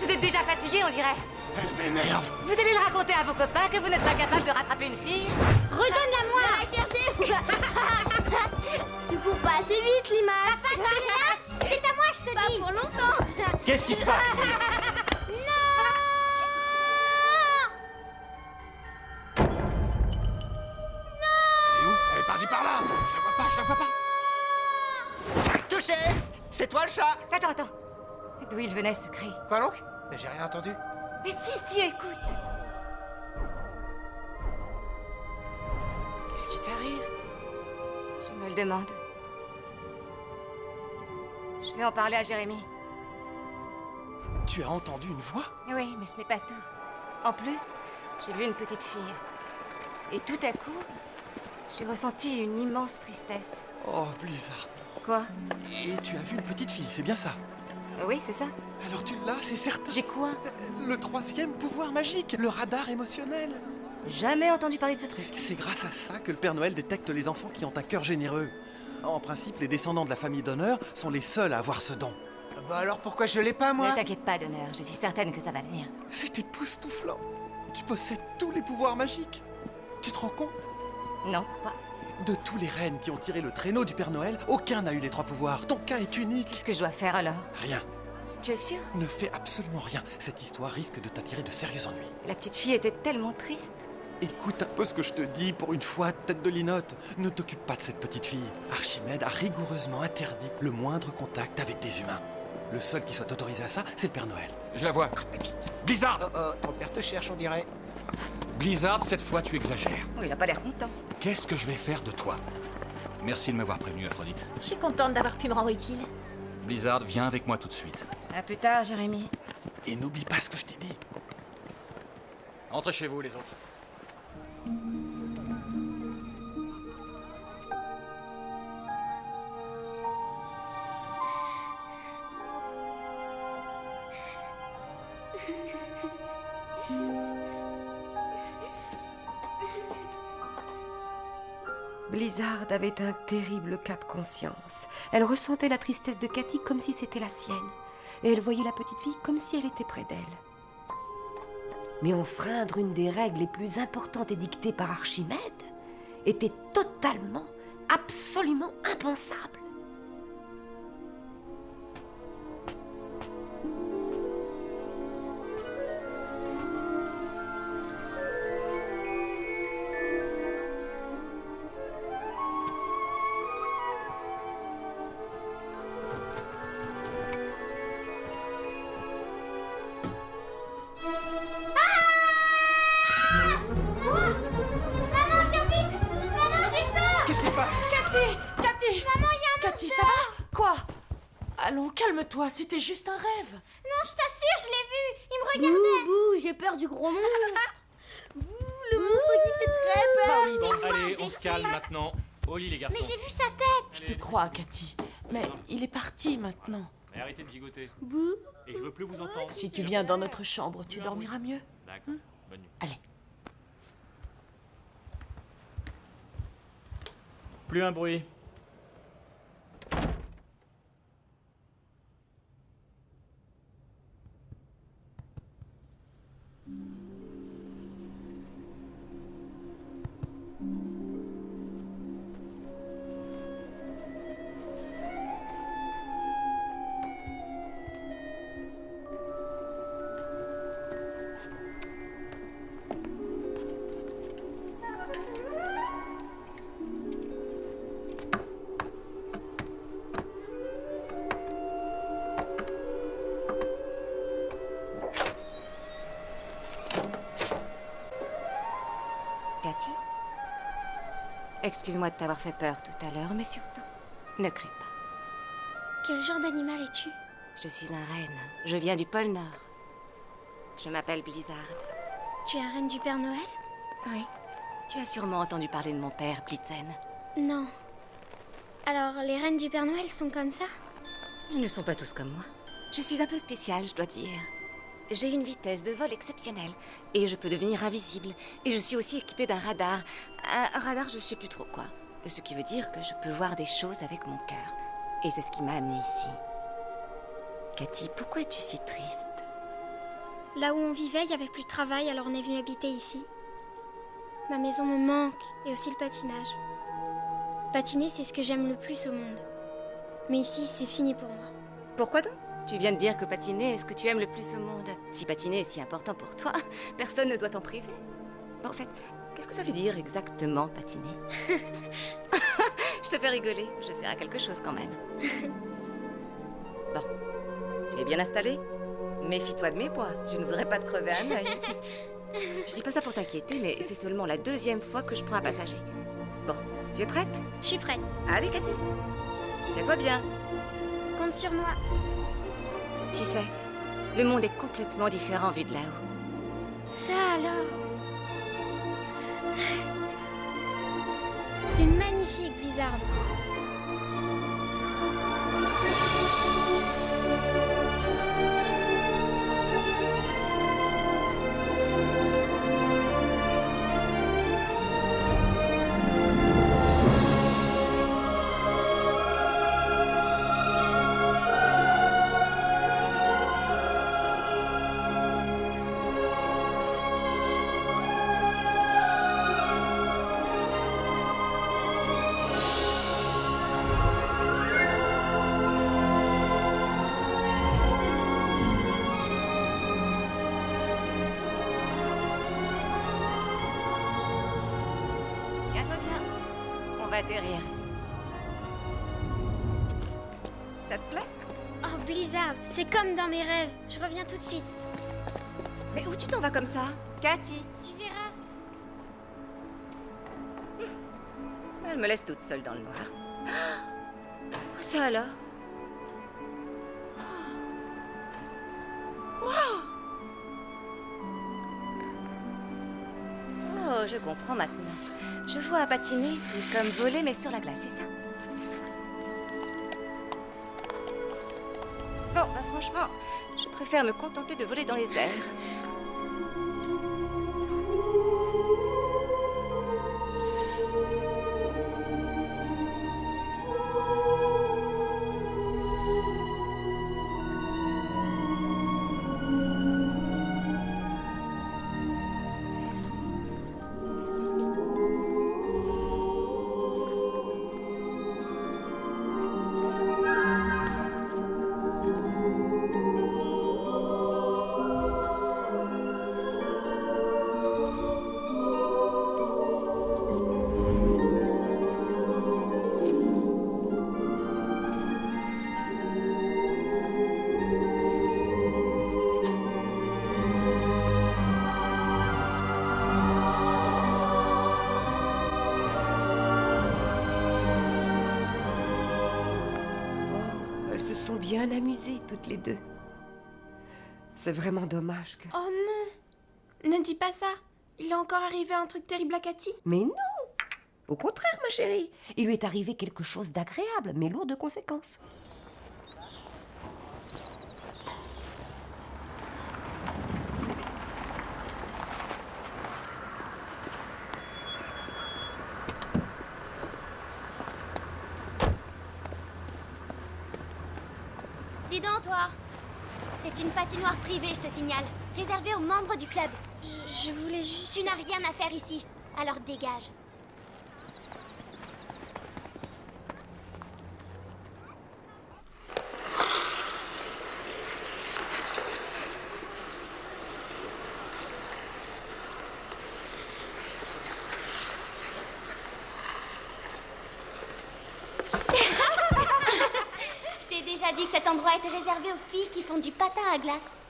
Vous êtes déjà fatigué, on dirait. Elle m'énerve. Vous allez le raconter à vos copains que vous n'êtes pas capable de rattraper une fille? Redonne-la-moi. Va la chercher. Tu cours pas assez vite, Limace. Papa, c'est à moi, je te dis. Pas pour longtemps. Qu'est-ce qui se passe ici? Elle est où? Elle est partie par là. Je la vois pas. Touché. C'est toi le chat. Attends. D'où il venait ce cri? Quoi donc? Mais j'ai rien entendu. Mais si, écoute. Qu'est-ce qui t'arrive? Je me le demande. Je vais en parler à Jérémy. Tu as entendu une voix? Oui, mais ce n'est pas tout. En plus, j'ai vu une petite fille. Et tout à coup, j'ai ressenti une immense tristesse. Oh, Blizzard. Quoi? Et tu as vu une petite fille, c'est bien ça? Oui, c'est ça. Alors tu l'as, c'est certain. J'ai quoi? Le 3e pouvoir magique, le radar émotionnel. Jamais entendu parler de ce truc. C'est grâce à ça que le Père Noël détecte les enfants qui ont un cœur généreux. En principe, les descendants de la famille d'honneur sont les seuls à avoir ce don. Bah alors pourquoi je l'ai pas, moi? Ne t'inquiète pas, d'honneur. Je suis certaine que ça va venir. C'est époustouflant. Tu possèdes tous les pouvoirs magiques. Tu te rends compte? Non, quoi? De tous les reines qui ont tiré le traîneau du Père Noël, aucun n'a eu les 3 pouvoirs. Ton cas est unique. Qu'est-ce que je dois faire alors? Rien. Tu es sûr? Ne fais absolument rien. Cette histoire risque de t'attirer de sérieux ennuis. La petite fille était tellement triste. Écoute un peu ce que je te dis pour une fois, tête de linotte. Ne t'occupe pas de cette petite fille. Archimède a rigoureusement interdit le moindre contact avec des humains. Le seul qui soit autorisé à ça, c'est le Père Noël. Je la vois. Blizzard! Ton père te cherche, on dirait. Blizzard, cette fois tu exagères. Oh, il a pas l'air content. Qu'est-ce que je vais faire de toi? Merci de m'avoir prévenu, Aphrodite. Je suis contente d'avoir pu me rendre utile. Blizzard, viens avec moi tout de suite. À plus tard, Jérémy. Et n'oublie pas ce que je t'ai dit. Entrez chez vous, les autres. Blizzard avait un terrible cas de conscience. Elle ressentait la tristesse de Cathy comme si c'était la sienne. Et elle voyait la petite fille comme si elle était près d'elle. Mais enfreindre une des règles les plus importantes édictées par Archimède était totalement, absolument impensable. Qu'est-ce qui se passe? Cathy! Maman, il y a un Cathy, ça va? Quoi? Allons, calme-toi, c'était juste un rêve. Non, je t'assure, je l'ai vu. Il me regardait. Bouh, j'ai peur du gros monstre. Bouh, le monstre qui fait très peur. Bon, Tais-toi, allez, on se imbécile. calme maintenant. Au lit, les garçons. Mais j'ai vu sa tête. Je te crois, Cathy. Mais il est parti maintenant. Mais arrêtez de gigoter. Bouh. Et je veux plus vous entendre. Si tu viens dans notre chambre, tu dormiras mieux. D'accord. Bonne nuit. Allez. Plus un bruit. Cathy? Excuse-moi de t'avoir fait peur tout à l'heure, mais surtout, ne crie pas. Quel genre d'animal es-tu? Je suis un renne. Je viens du pôle Nord. Je m'appelle Blizzard. Tu es un reine du Père Noël? Oui. Tu as sûrement entendu parler de mon père, Blitzen. Non. Alors, les reines du Père Noël sont comme ça? Ils ne sont pas tous comme moi. Je suis un peu spéciale, je dois dire. J'ai une vitesse de vol exceptionnelle. Et je peux devenir invisible. Et je suis aussi équipée d'un radar. Un radar, je sais plus trop quoi. Ce qui veut dire que je peux voir des choses avec mon cœur. Et c'est ce qui m'a amenée ici. Cathy, pourquoi es-tu si triste? Là où on vivait, il n'y avait plus de travail, alors on est venu habiter ici. Ma maison me manque, et aussi le patinage. Patiner, c'est ce que j'aime le plus au monde. Mais ici, c'est fini pour moi. Pourquoi donc? Tu viens de dire que patiner est ce que tu aimes le plus au monde. Si patiner est si important pour toi, personne ne doit t'en priver. Bon, en fait, qu'est-ce que ça veut dire exactement, patiner? Je te fais rigoler, je sers à quelque chose quand même. Bon, tu es bien installé? Méfie-toi de mes bois, je ne voudrais pas te crever un œil. Je dis pas ça pour t'inquiéter, mais c'est seulement la 2e fois que je prends un passager. Bon, tu es prête? Je suis prête. Allez, Cathy, tiens-toi bien. Compte sur moi. Tu sais, le monde est complètement différent vu de là-haut. Ça alors? C'est magnifique, Blizzard. Atterrir. Ça te plaît? Oh, Blizzard, c'est comme dans mes rêves. Je reviens tout de suite. Mais où tu t'en vas comme ça, Cathy? Tu verras. Elle me laisse toute seule dans le noir. Ça alors? Wow! Oh, je comprends maintenant. Je vois à patiner, c'est comme voler mais sur la glace, c'est ça? Bon, bah franchement, je préfère me contenter de voler dans les airs. Bien amusées toutes les deux. C'est vraiment dommage que... Oh non! Ne dis pas ça. Il est encore arrivé un truc terrible à Cathy. Mais non! Au contraire, ma chérie. Il lui est arrivé quelque chose d'agréable, mais lourd de conséquences. Dis donc, toi. C'est une patinoire privée, je te signale. Réservée aux membres du club. Je voulais juste... Tu n'as rien à faire ici. Alors dégage. Déjà dit que cet endroit était réservé aux filles qui font du patin à glace.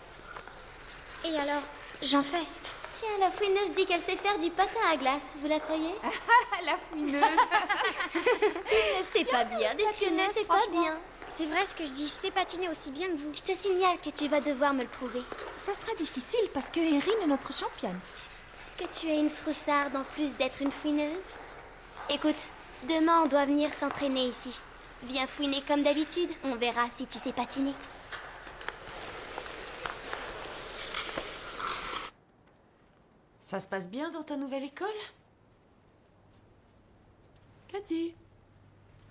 Et alors, j'en fais? Tiens, la fouineuse dit qu'elle sait faire du patin à glace. Vous la croyez? La fouineuse. C'est pas bien d'espionner, c'est pas bien. C'est vrai ce que je dis, je sais patiner aussi bien que vous. Je te signale que tu vas devoir me le prouver. Ça sera difficile parce que Erin est notre championne. Est-ce que tu es une froussarde en plus d'être une fouineuse? Écoute, demain on doit venir s'entraîner ici. Viens fouiner comme d'habitude, on verra si tu sais patiner. Ça se passe bien dans ta nouvelle école? Cathy?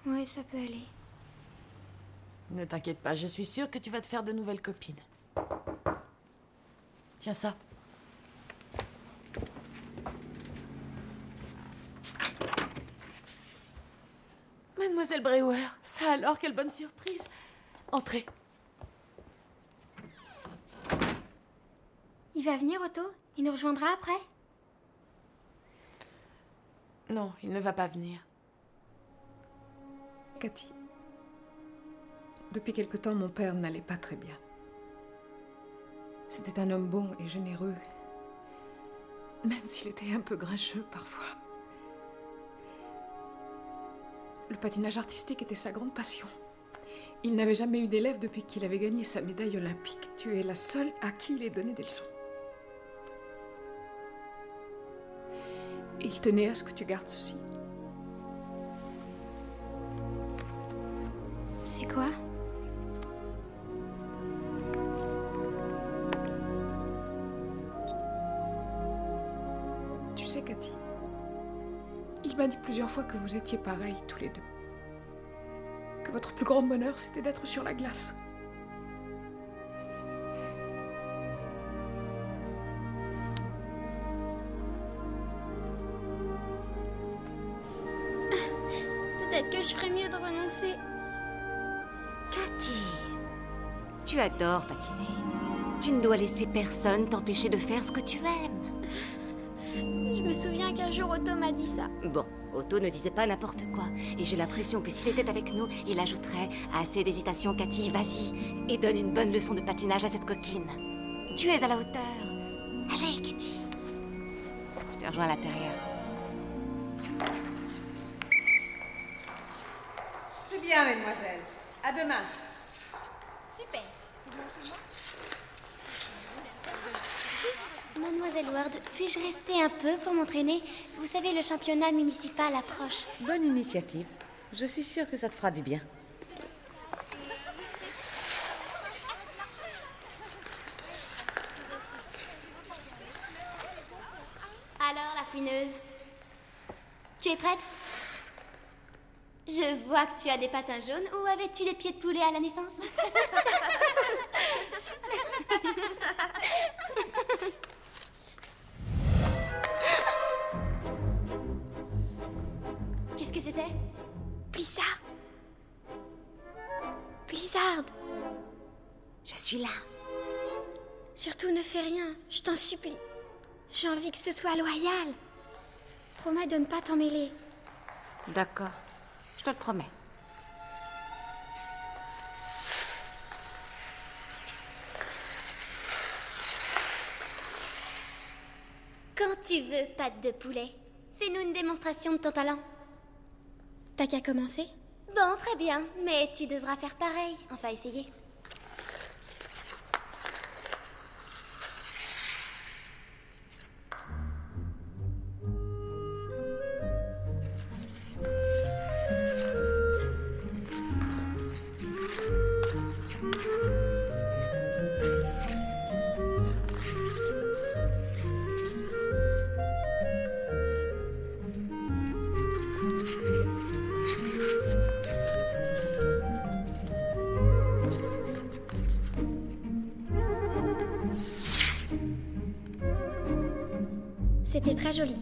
Ouais, ça peut aller. Ne t'inquiète pas, je suis sûre que tu vas te faire de nouvelles copines. Tiens ça. Mademoiselle Brewer, ça alors, quelle bonne surprise. Entrez. Il va venir, Otto? Il nous rejoindra après? Non, il ne va pas venir. Cathy, depuis quelque temps, mon père n'allait pas très bien. C'était un homme bon et généreux, même s'il était un peu grincheux parfois. Le patinage artistique était sa grande passion. Il n'avait jamais eu d'élève depuis qu'il avait gagné sa médaille olympique. Tu es la seule à qui il ait donné des leçons. Et il tenait à ce que tu gardes ceci. C'est quoi? Tu sais, Cathy, il m'a dit plusieurs fois que vous étiez pareils tous les deux. Que votre plus grand bonheur, c'était d'être sur la glace. Peut-être que je ferais mieux de renoncer. Cathy, tu adores patiner. Tu ne dois laisser personne t'empêcher de faire ce que tu aimes. Je me souviens qu'un jour Otto m'a dit ça. Bon, Otto ne disait pas n'importe quoi. Et j'ai l'impression que s'il était avec nous, il ajouterait « Assez d'hésitation, Cathy, vas-y, et donne une bonne leçon de patinage à cette coquine. Tu es à la hauteur. Allez, Cathy. » Je te rejoins à l'intérieur. C'est bien, mesdemoiselles. À demain. Super. Mademoiselle Ward, puis-je rester un peu pour m'entraîner? Vous savez, le championnat municipal approche. Bonne initiative. Je suis sûre que ça te fera du bien. Alors, la fouineuse, tu es prête? Je vois que tu as des patins jaunes. Ou avais-tu des pieds de poulet à la naissance? Qu'est-ce que c'était? Blizzard. Blizzard. Je suis là. Surtout ne fais rien, je t'en supplie. J'ai envie que ce soit loyal. Promets de ne pas t'en mêler. D'accord. Je te le promets. Quand tu veux, pâte de poulet. Fais-nous une démonstration de ton talent. T'as qu'à commencer? Bon, très bien, mais tu devras faire pareil. Enfin, essayer. C'était très joli.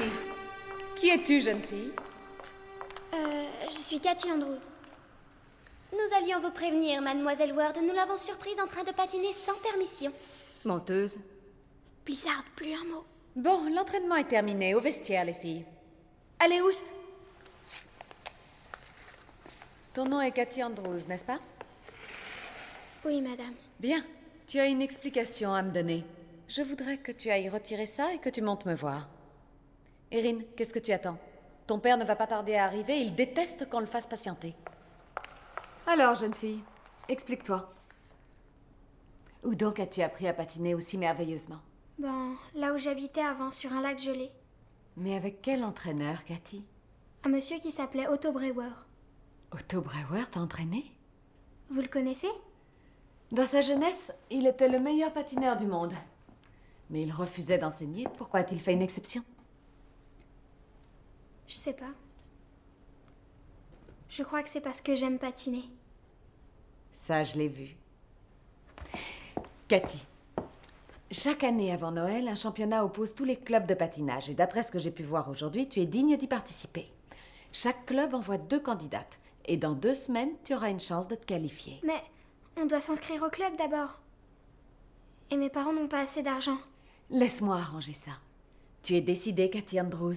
ici. Qui es-tu, jeune fille? Je suis Cathy Andrews. Nous allions vous prévenir, mademoiselle Ward. Nous l'avons surprise en train de patiner sans permission. Menteuse. Blizzard, plus un mot. Bon, l'entraînement est terminé. Au vestiaire, les filles. Allez, Oust. Ton nom est Cathy Andrews, n'est-ce pas? Oui, madame. Bien. Tu as une explication à me donner. Je voudrais que tu ailles retirer ça et que tu montes me voir. Erin, qu'est-ce que tu attends? Ton père ne va pas tarder à arriver, il déteste qu'on le fasse patienter. Alors, jeune fille, explique-toi. Où donc as-tu appris à patiner aussi merveilleusement? Bon, là où j'habitais avant, sur un lac gelé. Mais avec quel entraîneur, Cathy? Un monsieur qui s'appelait Otto Brewer. Otto Brewer t'a entraîné? Vous le connaissez? Dans sa jeunesse, il était le meilleur patineur du monde. Mais il refusait d'enseigner. Pourquoi a-t-il fait une exception? Je sais pas. Je crois que c'est parce que j'aime patiner. Ça, je l'ai vu. Cathy, chaque année avant Noël, un championnat oppose tous les clubs de patinage. Et d'après ce que j'ai pu voir aujourd'hui, tu es digne d'y participer. Chaque club envoie 2 candidates. Et dans 2 semaines, tu auras une chance de te qualifier. Mais on doit s'inscrire au club d'abord. Et mes parents n'ont pas assez d'argent. Laisse-moi arranger ça. Tu es décidée, Cathy Andrews.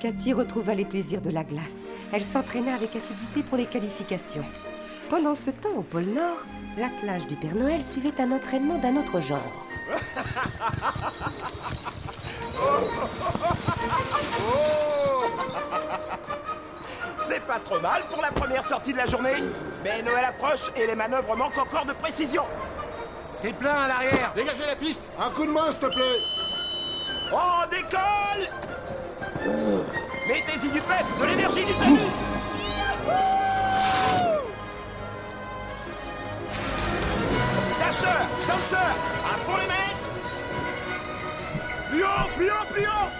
Cathy retrouva les plaisirs de la glace. Elle s'entraîna avec assiduité pour les qualifications. Pendant ce temps, au pôle Nord, l'attelage du Père Noël suivait un entraînement d'un autre genre. C'est pas trop mal pour la première sortie de la journée. Mais Noël approche et les manœuvres manquent encore de précision. C'est plein à l'arrière. Dégagez la piste. Un coup de main, s'il te plaît. On décolle. Mettez-y du peps, de l'énergie, du tonus. Dasher, dancer, à fond les mecs. Plus haut, plus haut, plus haut.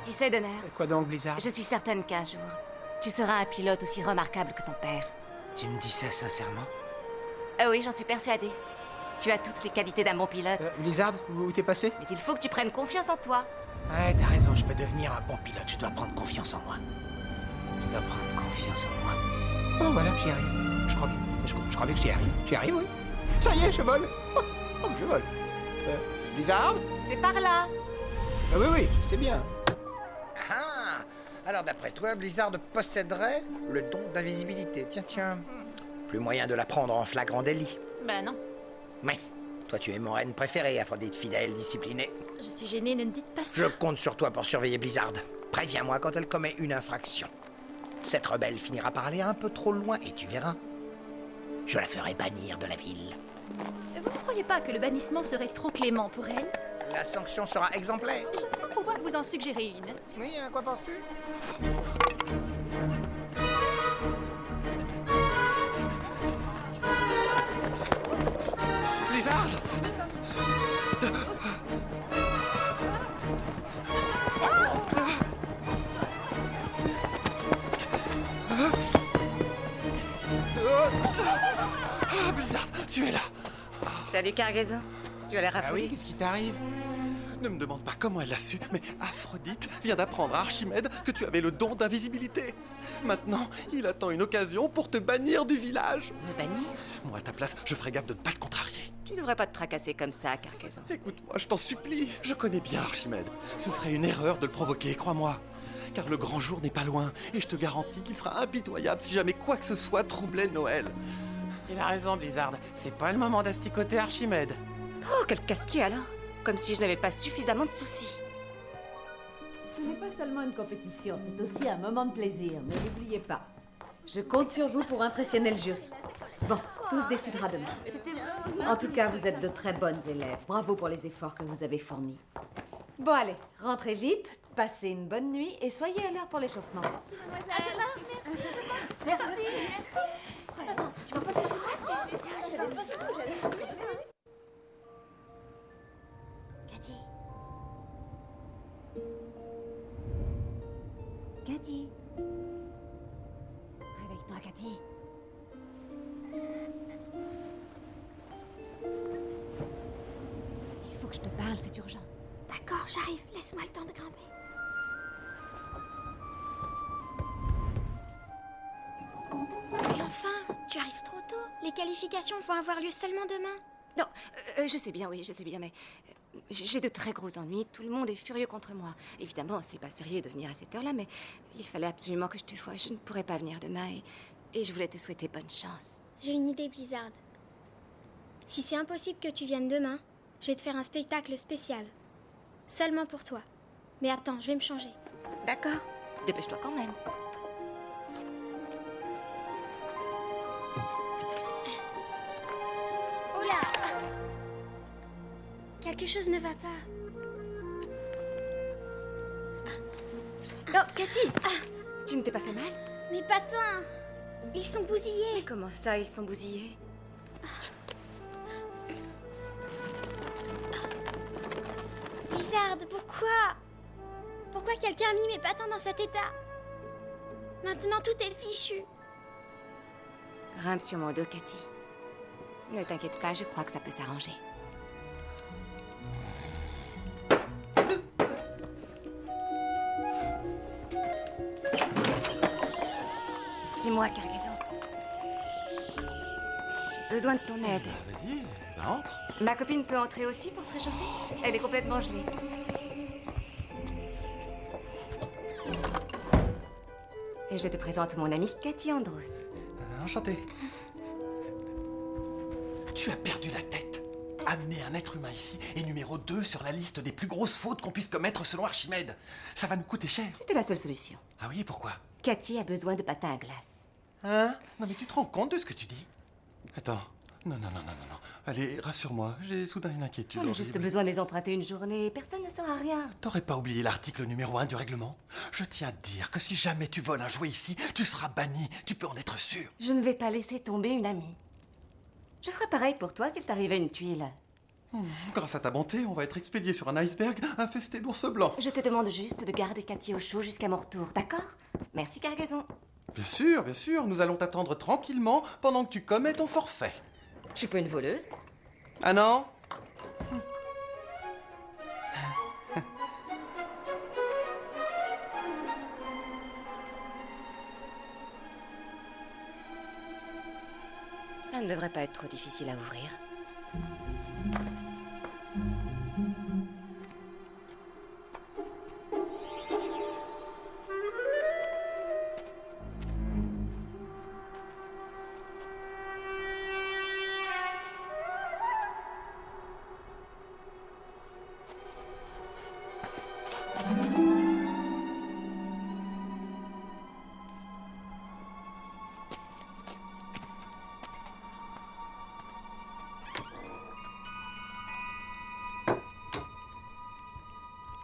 Tu sais, Donner, Quoi donc, Blizzard? je suis certaine qu'un jour, tu seras un pilote aussi remarquable que ton père. Tu me dis ça sincèrement? Ah oui, j'en suis persuadée. Tu as toutes les qualités d'un bon pilote. Blizzard, où t'es passé? Mais il faut que tu prennes confiance en toi. Ouais, t'as raison, je peux devenir un bon pilote. Je dois prendre confiance en moi. Je dois prendre confiance en moi. Oh, voilà, j'y arrive. Je crois bien. Je crois bien que j'y arrive. J'y arrive, oui. Ça y est, je vole. Oh, je vole. Blizzard? C'est par là. Ah oui, oui, je sais bien. Ah! Alors d'après toi, Blizzard posséderait le don d'invisibilité. Tiens, tiens. Plus moyen de la prendre en flagrant délit. Bah non. Mais, toi tu es mon reine préférée, Aphrodite fidèle, disciplinée. Je suis gênée, ne me dites pas ça. Je compte sur toi pour surveiller Blizzard. Préviens-moi quand elle commet une infraction. Cette rebelle finira par aller un peu trop loin et tu verras. Je la ferai bannir de la ville. Vous ne croyez pas que le bannissement serait trop clément pour elle? La sanction sera exemplaire. Je vais pouvoir vous en suggérer une. Oui, à quoi penses-tu? Blizzard! Ah, Blizzard, tu es là! Salut, Cargaison. Tu as l'air Ah affolé. oui, qu'est-ce qui t'arrive? Ne me demande pas comment elle l'a su, mais Aphrodite vient d'apprendre à Archimède que tu avais le don d'invisibilité. Maintenant, il attend une occasion pour te bannir du village. Me bannir? Moi, à ta place, je ferais gaffe de ne pas le contrarier. Tu devrais pas te tracasser comme ça, Cargaison. Écoute-moi, je t'en supplie. Je connais bien Archimède. Ce serait une erreur de le provoquer, crois-moi. Car le grand jour n'est pas loin, et je te garantis qu'il sera impitoyable si jamais quoi que ce soit troublait Noël. Il a raison, Blizzard. C'est pas le moment d'asticoter Archimède. Oh, quel casse-pied alors! Comme si je n'avais pas suffisamment de soucis. Ce n'est pas seulement une compétition, c'est aussi un moment de plaisir. Ne l'oubliez pas. Je compte sur vous pour impressionner le jury. Bon, tout se décidera demain. En tout cas, vous êtes de très bonnes élèves. Bravo pour les efforts que vous avez fournis. Bon, allez, rentrez vite, passez une bonne nuit et soyez à l'heure pour l'échauffement. Merci. Tu vas passer chez moi? Cathy. Cathy. Réveille-toi, Cathy. je te parle, c'est urgent. D'accord, j'arrive. Laisse-moi le temps de grimper. Mais enfin, tu arrives trop tôt. Les qualifications vont avoir lieu seulement demain. Non, je sais bien, oui, je sais bien, mais j'ai de très gros ennuis. Tout le monde est furieux contre moi. Évidemment, c'est pas sérieux de venir à cette heure-là, mais il fallait absolument que je te voie. Je ne pourrais pas venir demain et je voulais te souhaiter bonne chance. J'ai une idée, Blizzard. Si c'est impossible que tu viennes demain, je vais te faire un spectacle spécial. Seulement pour toi. Mais attends, je vais me changer. D'accord. Dépêche-toi quand même. Oh là! Quelque chose ne va pas. Non, Cathy! Tu ne t'es pas fait mal? Mes patins! Ils sont bousillés. Mais comment ça, ils sont bousillés? Blizzard, pourquoi? Pourquoi quelqu'un a mis mes patins dans cet état? Maintenant, tout est fichu. Grimpe sur mon dos, Cathy. Ne t'inquiète pas, je crois que ça peut s'arranger. C'est moi, Cargaison. J'ai besoin de ton aide. Vas-y, entre. Ma copine peut entrer aussi pour se réchauffer? Elle est complètement gelée. Et je te présente mon amie Cathy Andros. Enchanté. Tu as perdu la tête. Amener un être humain ici est numéro 2 sur la liste des plus grosses fautes qu'on puisse commettre selon Archimède. Ça va nous coûter cher. C'était la seule solution. Ah oui, pourquoi? Cathy a besoin de patins à glace. Hein? Non mais tu te rends compte de ce que tu dis? Attends. Non. Allez, rassure-moi, j'ai soudain une inquiétude. On a juste besoin de les emprunter une journée. Personne ne sert à rien. T'aurais pas oublié l'article numéro 1 du règlement? Je tiens à te dire que si jamais tu voles un jouet ici, tu seras banni. Tu peux en être sûr. Je ne vais pas laisser tomber une amie. Je ferais pareil pour toi s'il t'arrivait une tuile. Grâce à ta bonté, on va être expédié sur un iceberg infesté d'ours blancs. Je te demande juste de garder Cathy au chaud jusqu'à mon retour, d'accord? Merci, Cargaison. Bien sûr, nous allons t'attendre tranquillement pendant que tu commets ton forfait. Je suis pas une voleuse. Ah non? Ça ne devrait pas être trop difficile à ouvrir.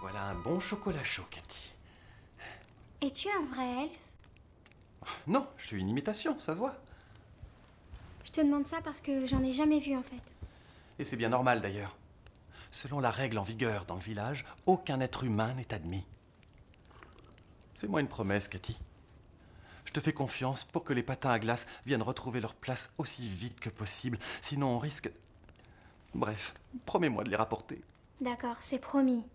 Voilà un bon chocolat chaud, Cathy. Es-tu un vrai elfe? Non, je suis une imitation, ça se voit. Je te demande ça parce que j'en ai jamais vu en fait. Et c'est bien normal d'ailleurs. Selon la règle en vigueur dans le village, aucun être humain n'est admis. Fais-moi une promesse, Cathy. Je te fais confiance pour que les patins à glace viennent retrouver leur place aussi vite que possible. Sinon, on risque... Bref, promets-moi de les rapporter. D'accord, c'est promis.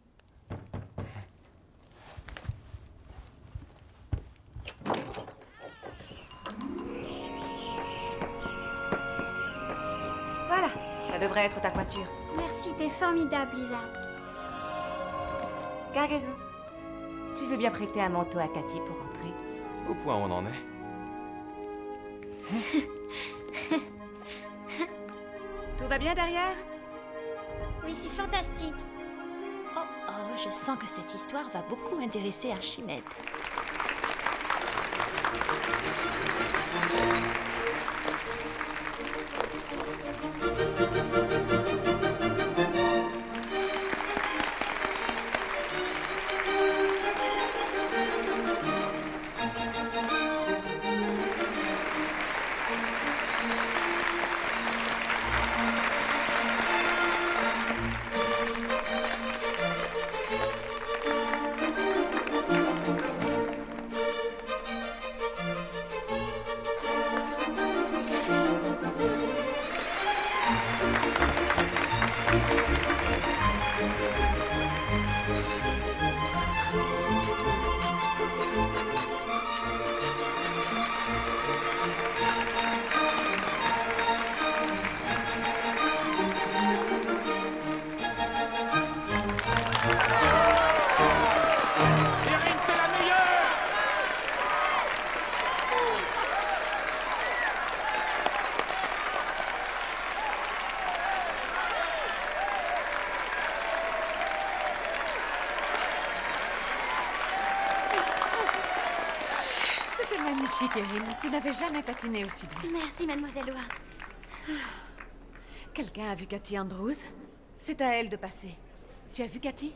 Voilà, ça devrait être ta coiffure. Merci, t'es formidable, Blizzard. Cargaison, tu veux bien prêter un manteau à Cathy pour rentrer? Au point où on en est. Tout va bien derrière? Oui, c'est fantastique. Oh, je sens que cette histoire va beaucoup intéresser Archimède. Magnifique, Erin. Tu n'avais jamais patiné aussi bien. Merci, mademoiselle Ward. Quelqu'un a vu Cathy Andrews? C'est à elle de passer. Tu as vu Cathy?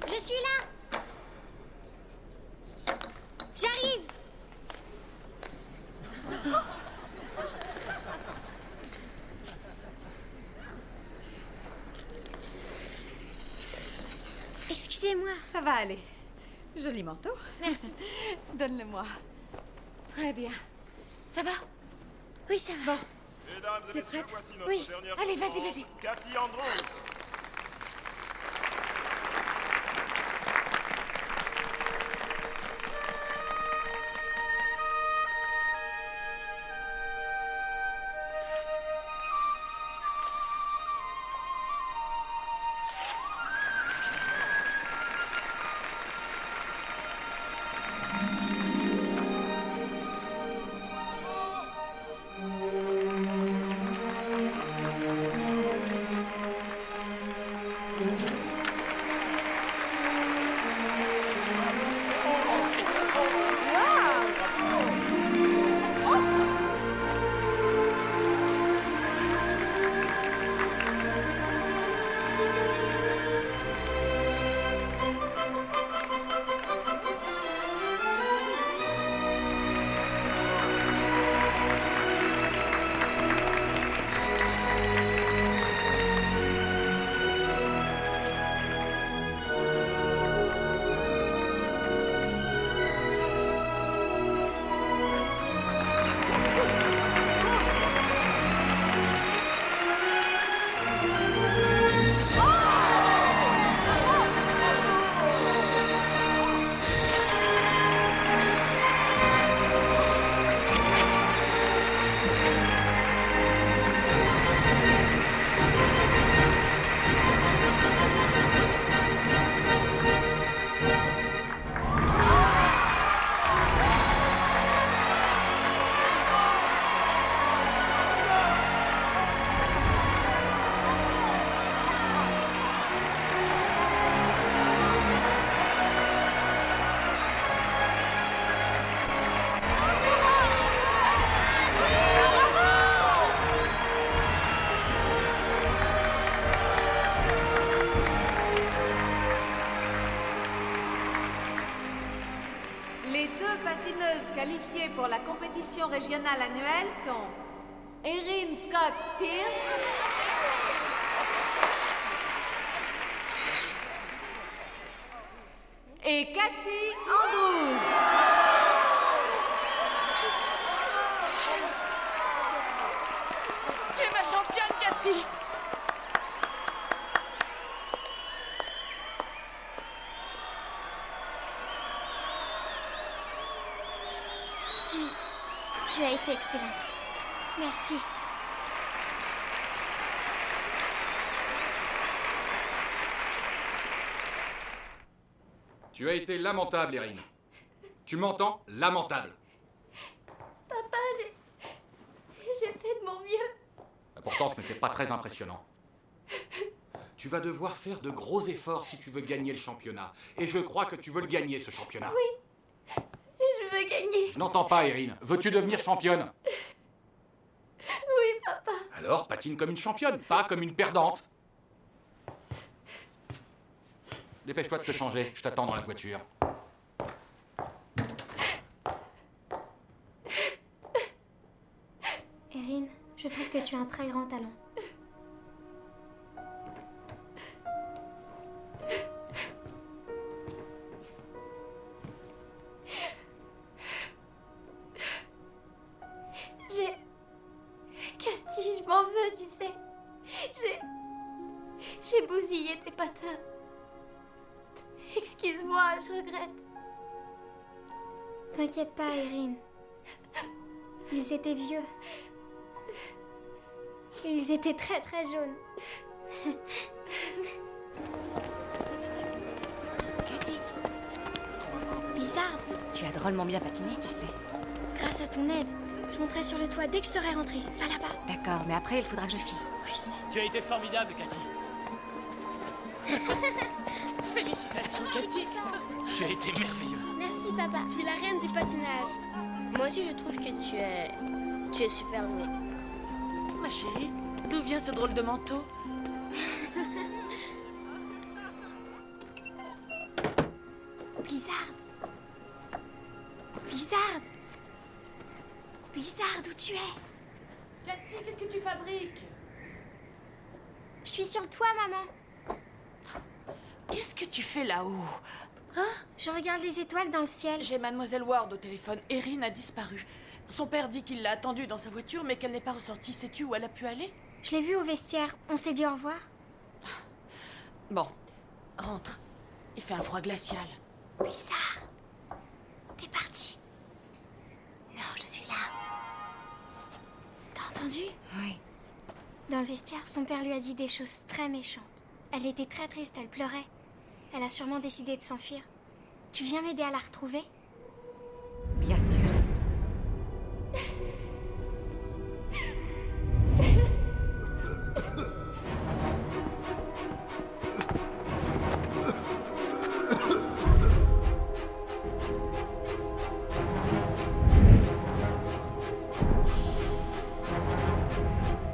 Je suis là. J'arrive. Excusez-moi. Ça va aller. Joli manteau. Merci. Donne-le-moi. Très bien. Ça va? Oui, ça va. Bon. Mesdames et Tu es messieurs, prête? voici notre Oui. dernière Allez, vas-y, concurrente, vas-y. Cathy Andrews. Les deux patineuses qualifiées pour la compétition régionale annuelle sont Erin Scott Pierce et Cathy Andrews. Tu es ma championne, Cathy! Tu as été excellente. Merci. Tu as été lamentable, Erin. Tu m'entends? Lamentable. Papa, j'ai fait de mon mieux. Pourtant, ce n'était pas très impressionnant. Tu vas devoir faire de gros efforts si tu veux gagner le championnat. Et je crois que tu veux le gagner, ce championnat. Oui, je veux gagner. Je n'entends pas, Erin. Veux-tu devenir championne? Oui, papa. Alors, patine comme une championne, pas comme une perdante. Dépêche-toi de te changer, je t'attends dans la voiture. Erin, je trouve que tu as un très grand talent. Cathy, je m'en veux, tu sais. J'ai bousillé tes patins. Excuse-moi, je regrette. T'inquiète pas, Erin. Ils étaient vieux. Et ils étaient très très jaunes. Cathy, Bizarre. tu as drôlement bien patiné, tu sais. Grâce à ton aide, je monterai sur le toit dès que je serai rentrée. Va là-bas. D'accord, mais après, il faudra que je file. Ouais, je sais. Tu as été formidable, Cathy. Félicitations, Cathy. Tu as été merveilleuse. Merci papa, tu es la reine du patinage. Moi aussi je trouve que tu es super douée. Ma chérie, d'où vient ce drôle de manteau? Blizzard. Blizzard. Blizzard, où tu es? Cathy, qu'est-ce que tu fabriques? Je suis sur le toit, maman. Qu'est-ce que tu fais là-haut? Hein? Je regarde les étoiles dans le ciel. J'ai Mademoiselle Ward au téléphone. Erin a disparu. Son père dit qu'il l'a attendue dans sa voiture, mais qu'elle n'est pas ressortie. Sais-tu où elle a pu aller? Je l'ai vue au vestiaire. On s'est dit au revoir. Bon, rentre. Il fait un froid glacial. Blizzard. T'es parti. Non, je suis là. T'as entendu? Oui. Dans le vestiaire, son père lui a dit des choses très méchantes. Elle était très triste, elle pleurait. Elle a sûrement décidé de s'enfuir. Tu viens m'aider à la retrouver? Bien sûr.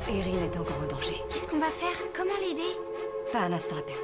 Erin est encore en danger. Qu'est-ce qu'on va faire? Comment l'aider? Pas un instant à perdre.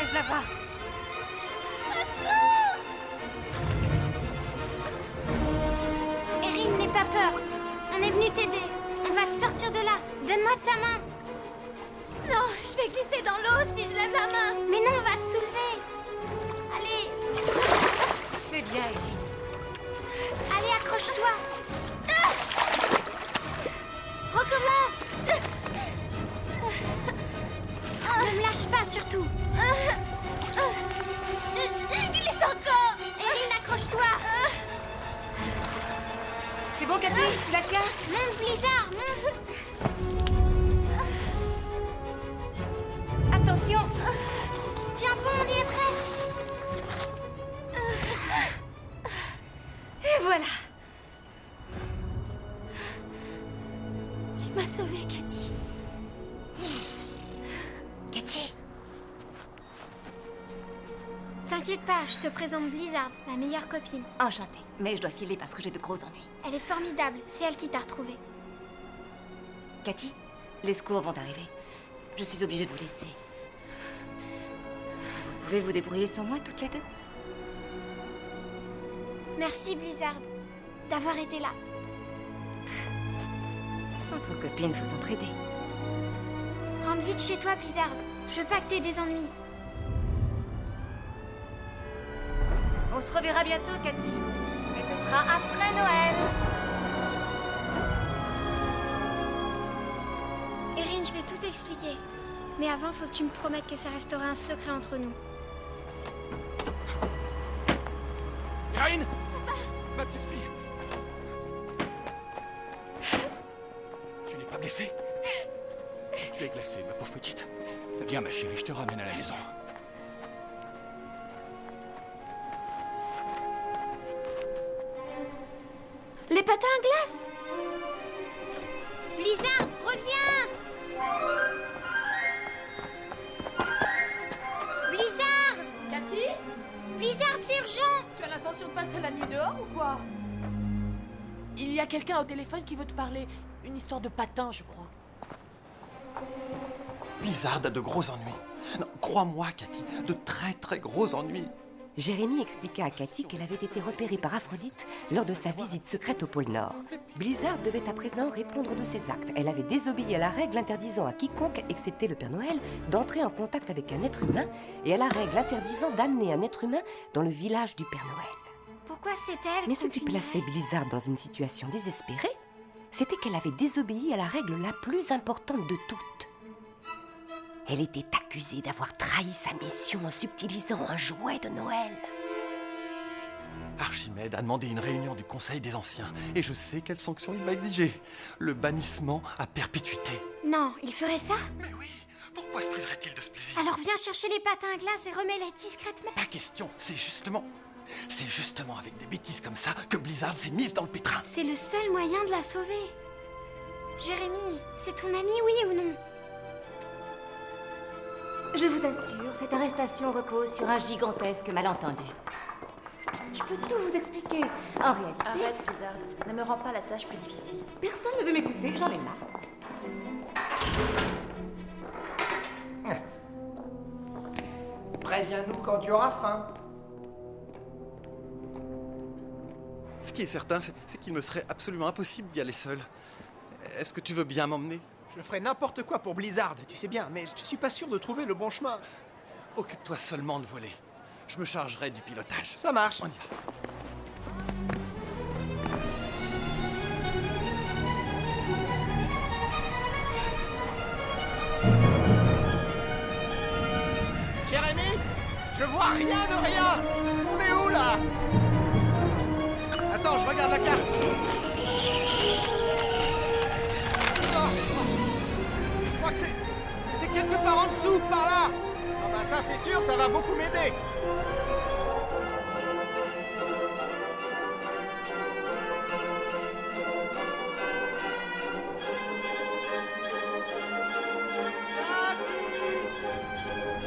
Je la vois. Erin, n'aie pas peur. On est venu t'aider. On va te sortir de là. Donne-moi ta main. Non, je vais glisser dans l'eau si je lève la main. Mais non, on va te soulever. Allez. C'est bien, Erin. Allez, accroche-toi. Recommence. Ne me lâche pas, surtout. Je glisse encore. Erin, accroche-toi. C'est bon, Cathy? Tu la tiens? Monte, Blizzard, monte. Attention. Tiens bon, on y est presque. Et voilà. Tu m'as sauvée, Cathy. Cathy. T'inquiète pas, je te présente Blizzard, ma meilleure copine. Enchantée. Mais je dois filer parce que j'ai de gros ennuis. Elle est formidable, c'est elle qui t'a retrouvée. Cathy, les secours vont arriver. Je suis obligée de vous laisser. Vous pouvez vous débrouiller sans moi, toutes les deux? Merci, Blizzard, d'avoir été là. Entre copines, faut s'entraider. Rentre vite chez toi, Blizzard. Je veux pas que t'aies des ennuis. On se reverra bientôt, Cathy. Mais ce sera après Noël. Erin, je vais tout expliquer. Mais avant, faut que tu me promettes que ça restera un secret entre nous. Erin! Ma petite fille! Tu n'es pas blessée? Tu es glacée, ma pauvre petite. Viens, ma chérie, je te ramène à la maison. Les patins à glace! Blizzard, reviens! Blizzard! Cathy? Blizzard, c'est urgent! Tu as l'intention de passer la nuit dehors ou quoi? Il y a quelqu'un au téléphone qui veut te parler. Une histoire de patin, je crois. Blizzard a de gros ennuis. Non, crois-moi, Cathy, de très très gros ennuis. Jérémy expliqua à Cathy qu'elle avait été repérée par Aphrodite lors de sa visite secrète au pôle Nord. Blizzard devait à présent répondre de ses actes. Elle avait désobéi à la règle interdisant à quiconque, excepté le Père Noël, d'entrer en contact avec un être humain et à la règle interdisant d'amener un être humain dans le village du Père Noël. Pourquoi c'est elle? Mais ce qui plaçait Blizzard dans une situation désespérée, c'était qu'elle avait désobéi à la règle la plus importante de toutes. Elle était accusée d'avoir trahi sa mission en subtilisant un jouet de Noël. Archimède a demandé une réunion du Conseil des Anciens, et je sais quelle sanction il va exiger. Le bannissement à perpétuité. Non, il ferait ça? Mais oui, pourquoi se priverait-il de ce plaisir? Alors viens chercher les patins à glace et remets-les discrètement. Pas question, c'est justement avec des bêtises comme ça que Blizzard s'est mise dans le pétrin. C'est le seul moyen de la sauver. Jérémy, c'est ton ami, oui ou non? Je vous assure, cette arrestation repose sur un gigantesque malentendu. Je peux tout vous expliquer. En réalité... Arrête, Blizzard. Ne me rends pas la tâche plus difficile. Personne ne veut m'écouter, j'en ai marre. Préviens-nous quand tu auras faim. Ce qui est certain, c'est qu'il me serait absolument impossible d'y aller seul. Est-ce que tu veux bien m'emmener? Je ferai n'importe quoi pour Blizzard, tu sais bien, mais je suis pas sûr de trouver le bon chemin. Occupe-toi seulement de voler. Je me chargerai du pilotage. Ça marche. On y va. Jérémy, je vois rien de rien. On est où là? Attends, je regarde la carte. Je crois que c'est quelque part en dessous, par là. Ah bah ça c'est sûr, ça va beaucoup m'aider.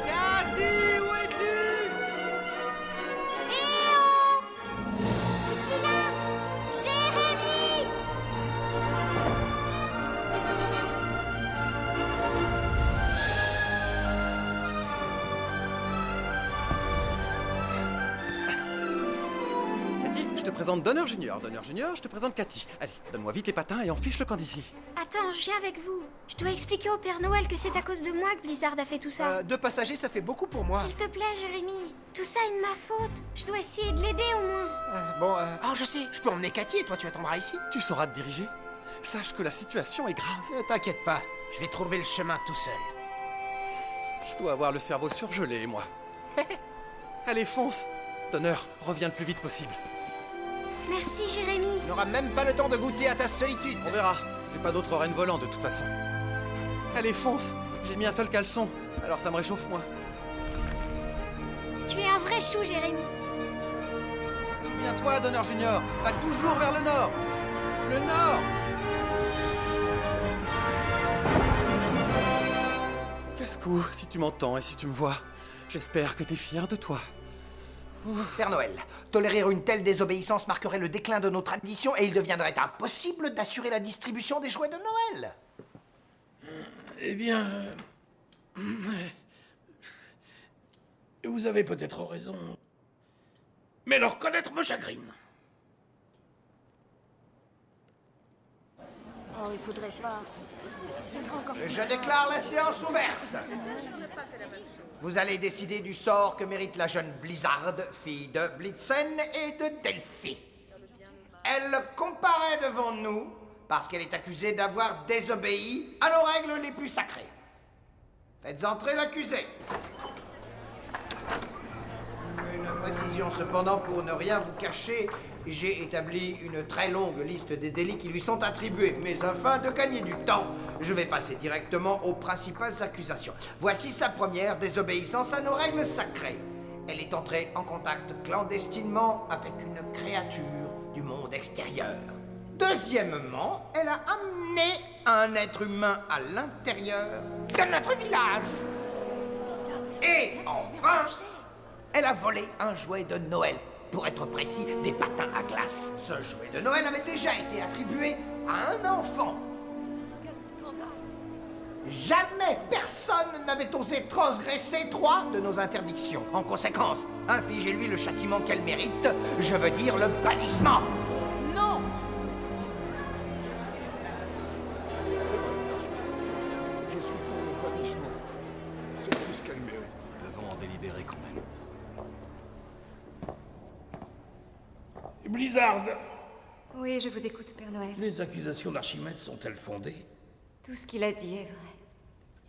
Cathy, où es-tu? Eh oh! Je suis là! Jérémy! Cathy, je te présente Donner Junior. Donner Junior, je te présente Cathy. Allez, donne-moi vite les patins et enfiche le camp d'ici. Attends, je viens avec vous. Je dois expliquer au Père Noël que c'est à cause de moi que Blizzard a fait tout ça. 2 passagers, ça fait beaucoup pour moi. S'il te plaît, Jérémy. Tout ça est de ma faute. Je dois essayer de l'aider au moins. Oh, je sais, je peux emmener Cathy et toi tu attendras ici. Tu sauras te diriger. Sache que la situation est grave. Ne t'inquiète pas, je vais trouver le chemin tout seul. Je dois avoir le cerveau surgelé, moi. Allez, fonce. Donner, reviens le plus vite possible. Merci, Jérémy. On n'aura même pas le temps de goûter à ta solitude. On verra. J'ai pas d'autre renne volant de toute façon. Allez, fonce. J'ai mis un seul caleçon, alors ça me réchauffe moins. Tu es un vrai chou, Jérémy. Souviens-toi, Donner Junior, va toujours vers le nord. Le nord. Casse-cou, si tu m'entends et si tu me vois, j'espère que t'es fier de toi. Père Noël, tolérer une telle désobéissance marquerait le déclin de nos traditions et il deviendrait impossible d'assurer la distribution des jouets de Noël. Eh bien... vous avez peut-être raison. Mais le reconnaître me chagrine. Oh, il faudrait pas. Ce sera encore... Je déclare la séance ouverte. Vous allez décider du sort que mérite la jeune Blizzard, fille de Blitzen et de Delphi. Elle comparaît devant nous parce qu'elle est accusée d'avoir désobéi à nos règles les plus sacrées. Faites entrer l'accusée. Une précision cependant pour ne rien vous cacher, j'ai établi une très longue liste des délits qui lui sont attribués, mais afin de gagner du temps, je vais passer directement aux principales accusations. Voici sa première, désobéissance à nos règles sacrées. Elle est entrée en contact clandestinement avec une créature du monde extérieur. Deuxièmement, elle a amené un être humain à l'intérieur de notre village. Et enfin, elle a volé un jouet de Noël. Pour être précis, des patins à glace. Ce jouet de Noël avait déjà été attribué à un enfant. Jamais personne n'avait osé transgresser 3 de nos interdictions. En conséquence, infligez-lui le châtiment qu'elle mérite, je veux dire le bannissement. Non! Je suis pour le bannissement. C'est tout ce qu'elle mérite. Nous devons en délibérer quand même. Blizzard, Oui, je vous écoute, Père Noël. les accusations d'Archimède sont-elles fondées? Tout ce qu'il a dit est vrai.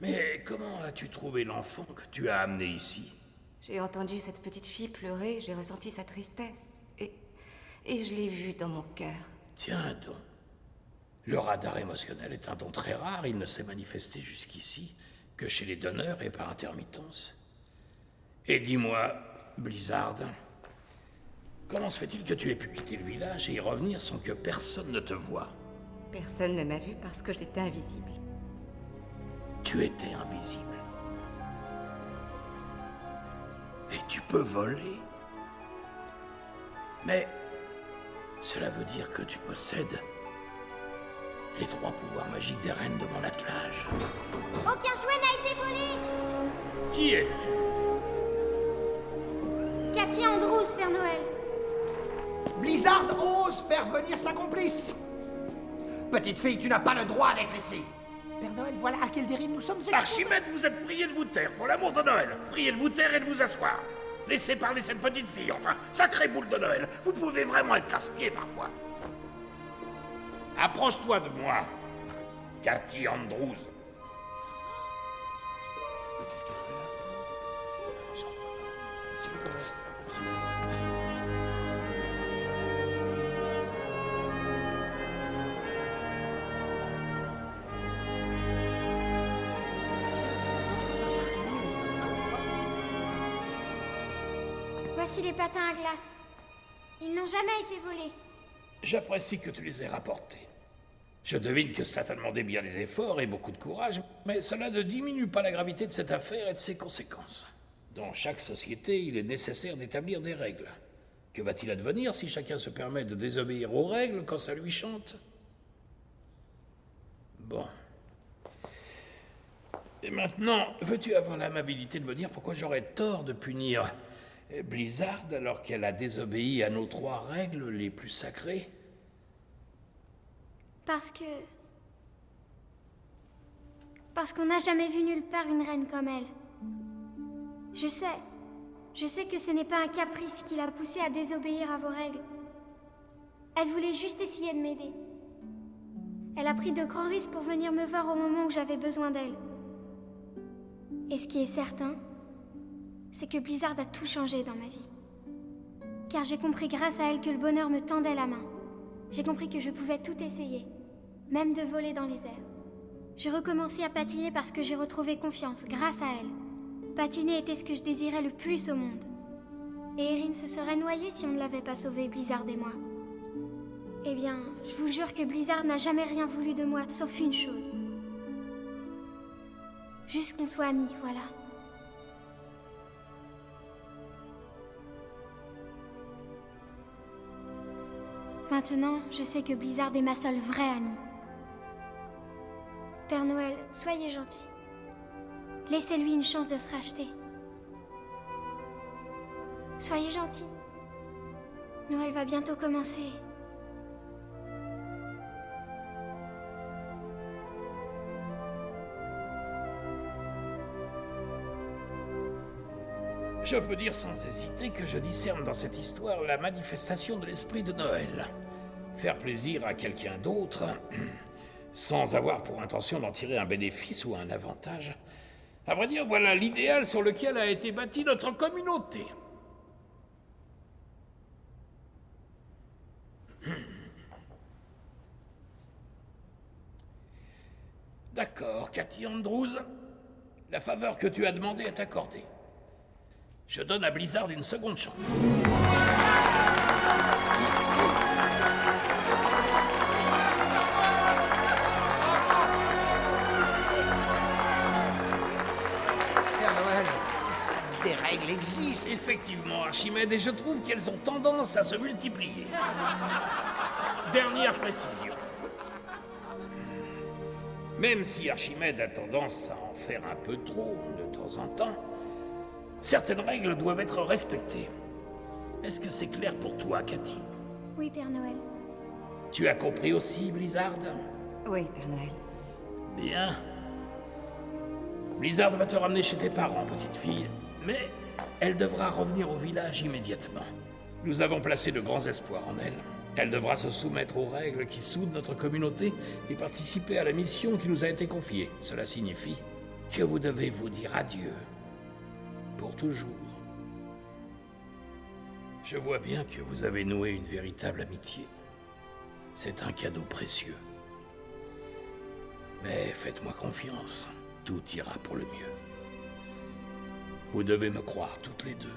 Mais comment as-tu trouvé l'enfant que tu as amené ici? J'ai entendu cette petite fille pleurer, j'ai ressenti sa tristesse. Et je l'ai vue dans mon cœur. Tiens donc. Le radar émotionnel est un don très rare, il ne s'est manifesté jusqu'ici que chez les donneurs et par intermittence. Et dis-moi, Blizzard, comment se fait-il que tu aies pu quitter le village et y revenir sans que personne ne te voie? Personne ne m'a vue parce que j'étais invisible. Tu étais invisible. Et tu peux voler. Mais cela veut dire que tu possèdes les 3 pouvoirs magiques des reines de mon attelage. Aucun jouet n'a été volé. Qui es-tu? Cathy Andrews, Père Noël. Blizzard ose faire venir sa complice. Petite fille, tu n'as pas le droit d'être ici. Père Noël, voilà à quelle dérive nous sommes exposés. Archimède, vous êtes prié de vous taire, pour l'amour de Noël. Priez de vous taire et de vous asseoir. Laissez parler cette petite fille, enfin. Sacrée boule de Noël. Vous pouvez vraiment être casse-pied parfois. Approche-toi de moi, Cathy Andrews. Mais qu'est-ce qu'elle fait là? Tu veux commencer? Voici les patins à glace. Ils n'ont jamais été volés. J'apprécie que tu les aies rapportés. Je devine que cela t'a demandé bien des efforts et beaucoup de courage, mais cela ne diminue pas la gravité de cette affaire et de ses conséquences. Dans chaque société, il est nécessaire d'établir des règles. Que va-t-il advenir si chacun se permet de désobéir aux règles quand ça lui chante? Bon. Et maintenant, veux-tu avoir l'amabilité de me dire pourquoi j'aurais tort de punir Blizzard alors qu'elle a désobéi à nos 3 règles les plus sacrées? Parce qu'on n'a jamais vu nulle part une reine comme elle. Je sais que ce n'est pas un caprice qui l'a poussée à désobéir à vos règles. Elle voulait juste essayer de m'aider. Elle a pris de grands risques pour venir me voir au moment où j'avais besoin d'elle. Et ce qui est certain, c'est que Blizzard a tout changé dans ma vie. Car j'ai compris grâce à elle que le bonheur me tendait la main. J'ai compris que je pouvais tout essayer, même de voler dans les airs. J'ai recommencé à patiner parce que j'ai retrouvé confiance grâce à elle. Patiner était ce que je désirais le plus au monde. Et Erin se serait noyée si on ne l'avait pas sauvée, Blizzard et moi. Eh bien, je vous jure que Blizzard n'a jamais rien voulu de moi, sauf une chose. Juste qu'on soit amis, voilà. Maintenant, je sais que Blizzard est ma seule vraie amie. Père Noël, soyez gentil. Laissez-lui une chance de se racheter. Soyez gentil. Noël va bientôt commencer. Je peux dire sans hésiter que je discerne dans cette histoire la manifestation de l'esprit de Noël. Faire plaisir à quelqu'un d'autre, sans avoir pour intention d'en tirer un bénéfice ou un avantage. À vrai dire, voilà l'idéal sur lequel a été bâtie notre communauté. D'accord, Cathy Andrews. La faveur que tu as demandée est accordée. Je donne à Blizzard une seconde chance. Père Noël, des règles existent. Effectivement, Archimède, et je trouve qu'elles ont tendance à se multiplier. Dernière précision. Même si Archimède a tendance à en faire un peu trop de temps en temps, certaines règles doivent être respectées. Est-ce que c'est clair pour toi, Cathy? Oui, Père Noël. Tu as compris aussi, Blizzard? Oui, Père Noël. Bien. Blizzard va te ramener chez tes parents, petite fille, mais elle devra revenir au village immédiatement. Nous avons placé de grands espoirs en elle. Elle devra se soumettre aux règles qui soudent notre communauté et participer à la mission qui nous a été confiée. Cela signifie que vous devez vous dire adieu. Pour toujours. Je vois bien que vous avez noué une véritable amitié. C'est un cadeau précieux. Mais faites-moi confiance, tout ira pour le mieux. Vous devez me croire toutes les deux.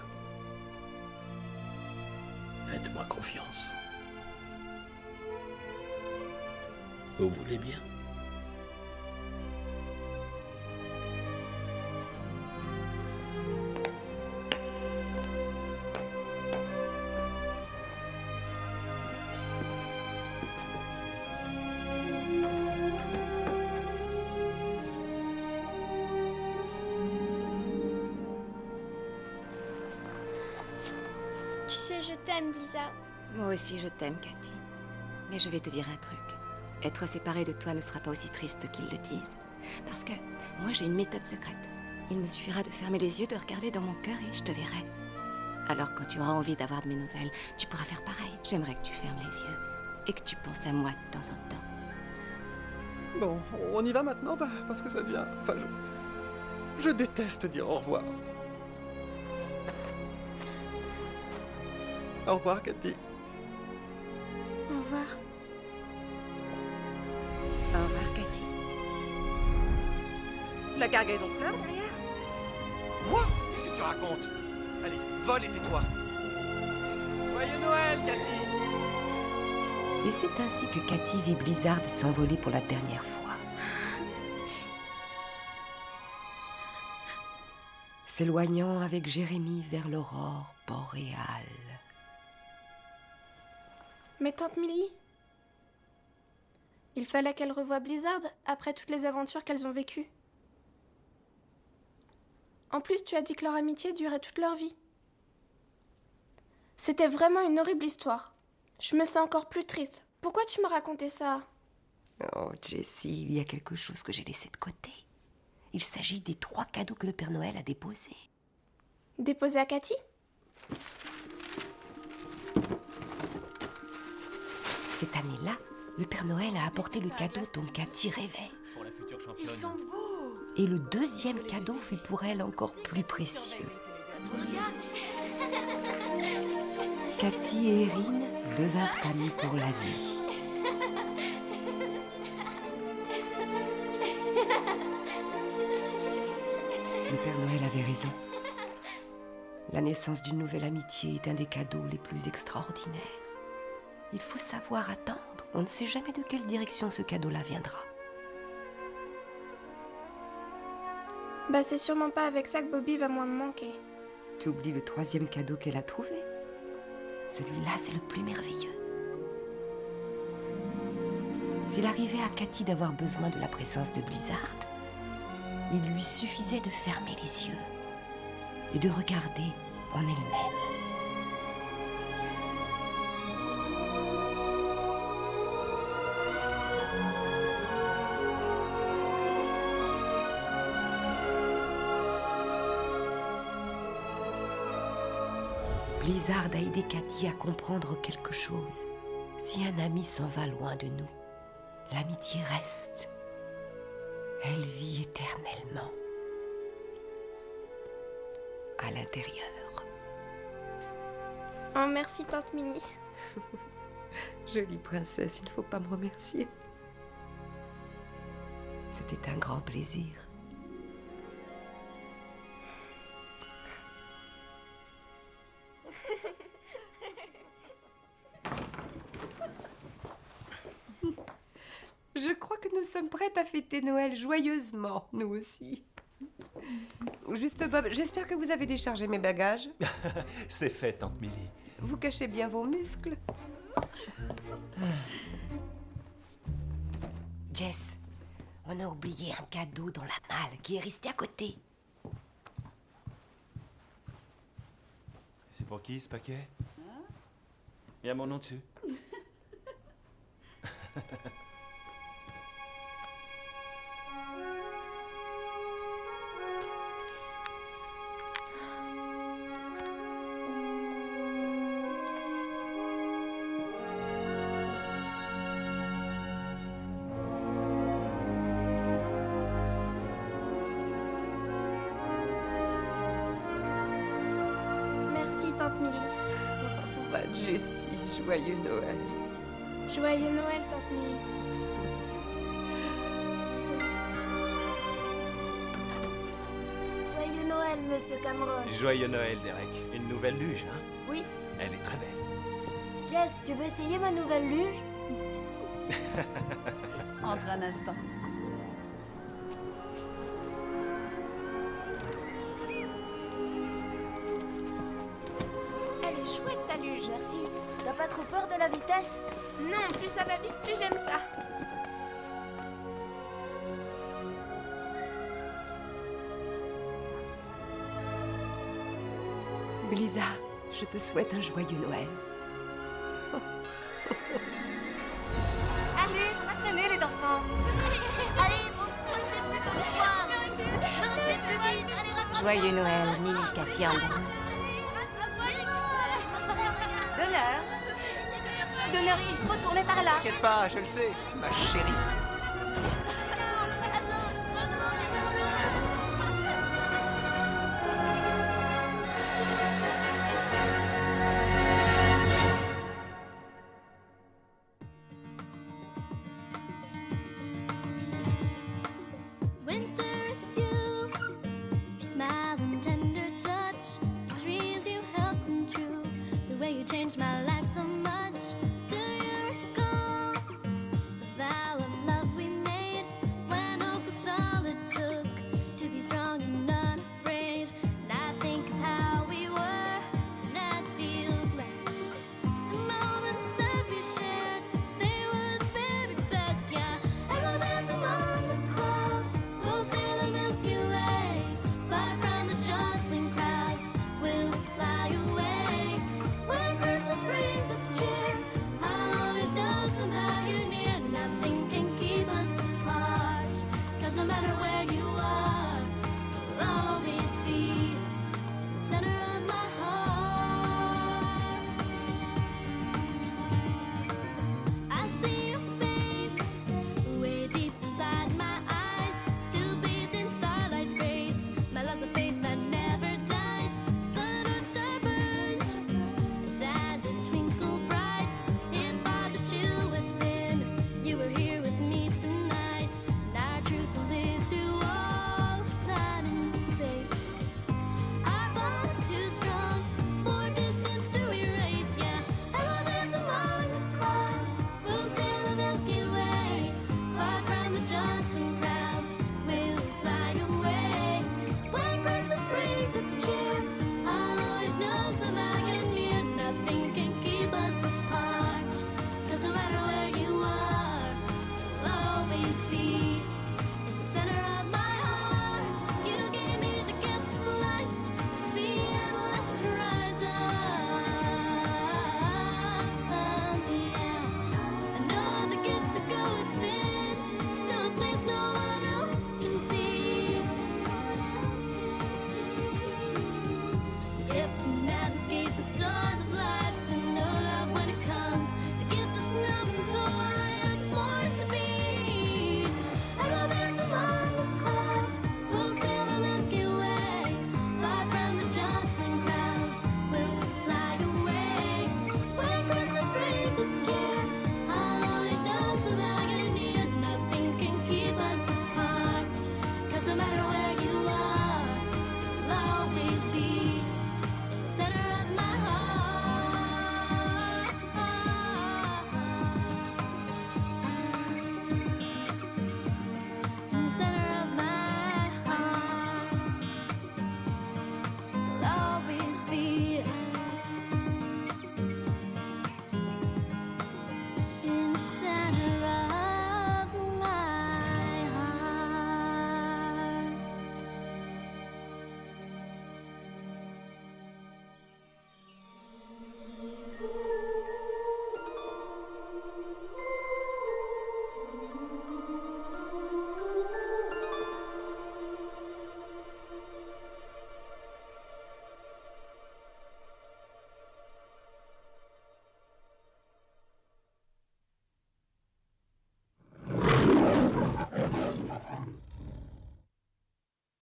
Faites-moi confiance. Vous voulez bien? Tu sais, je t'aime, Blizzard. Moi aussi, je t'aime, Cathy. Mais je vais te dire un truc. Être séparé de toi ne sera pas aussi triste qu'ils le disent. Parce que moi, j'ai une méthode secrète. Il me suffira de fermer les yeux, de regarder dans mon cœur et je te verrai. Alors, quand tu auras envie d'avoir de mes nouvelles, tu pourras faire pareil. J'aimerais que tu fermes les yeux et que tu penses à moi de temps en temps. Bon, on y va maintenant, parce que ça devient... Enfin, je déteste dire au revoir. Au revoir, Cathy. Au revoir. Au revoir, Cathy. La cargaison pleure derrière? Moi? Qu'est-ce que tu racontes? Allez, vole et tais-toi. Joyeux Noël, Cathy! Et c'est ainsi que Cathy vit Blizzard s'envoler pour la dernière fois. S'éloignant avec Jérémie vers l'aurore boréale. Mais tante Millie, il fallait qu'elle revoie Blizzard après toutes les aventures qu'elles ont vécues. En plus, tu as dit que leur amitié durait toute leur vie. C'était vraiment une horrible histoire. Je me sens encore plus triste. Pourquoi tu m'as raconté ça? Oh, Jessie, il y a quelque chose que j'ai laissé de côté. Il s'agit des 3 cadeaux que le Père Noël a déposés. Déposés à Cathy? Cette année-là, le Père Noël a apporté le cadeau dont Cathy rêvait. Pour la future championne. Ils sont beaux! Et le deuxième cadeau fut pour elle encore plus précieux. Cathy et Erin devinrent amies pour la vie. Le Père Noël avait raison. La naissance d'une nouvelle amitié est un des cadeaux les plus extraordinaires. Il faut savoir attendre. On ne sait jamais de quelle direction ce cadeau-là viendra. Bah c'est sûrement pas avec ça que Bobby va moins me manquer. Tu oublies le 3e cadeau qu'elle a trouvé. Celui-là, c'est le plus merveilleux. S'il arrivait à Cathy d'avoir besoin de la présence de Blizzard, il lui suffisait de fermer les yeux et de regarder en elle-même. Blizzard a aidé Cathy à comprendre quelque chose. Si un ami s'en va loin de nous, l'amitié reste. Elle vit éternellement. À l'intérieur. Oh, merci, tante Millie. Jolie princesse, il ne faut pas me remercier. C'était un grand plaisir. Je crois que nous sommes prêtes à fêter Noël joyeusement, nous aussi. Juste Bob, j'espère que vous avez déchargé mes bagages. C'est fait, tante Millie. Vous cachez bien vos muscles. Jess, On a oublié un cadeau dans la malle qui est resté à côté. C'est pour qui ce paquet? Il y a mon nom dessus. Merci, Tante Milly. Oh, Jessie, joyeux Noël. Joyeux Noël, Tante Milly. Joyeux Noël, Monsieur Cameron. Joyeux Noël, Derek. Une nouvelle luge, hein? Oui. Elle est très belle. Jess, tu veux essayer ma nouvelle luge? Entre un instant. Elle est chouette, ta luge. Merci. T'as pas trop peur de la vitesse? Non, plus ça va vite, plus j'aime ça. Blizzard, je te souhaite un joyeux Noël. Allez, on va traîner les enfants. Allez, montre-moi que t'es plus comme moi. Non, je vais plus vite. Allez, rattrape-moi. Joyeux Noël, Milly, Cathy Anders. Donneur, il faut tourner par là. T'inquiète pas, je le sais, ma chérie. Winter is you, your smile and tender touch, dreams you help come true. The way you changed my life so much.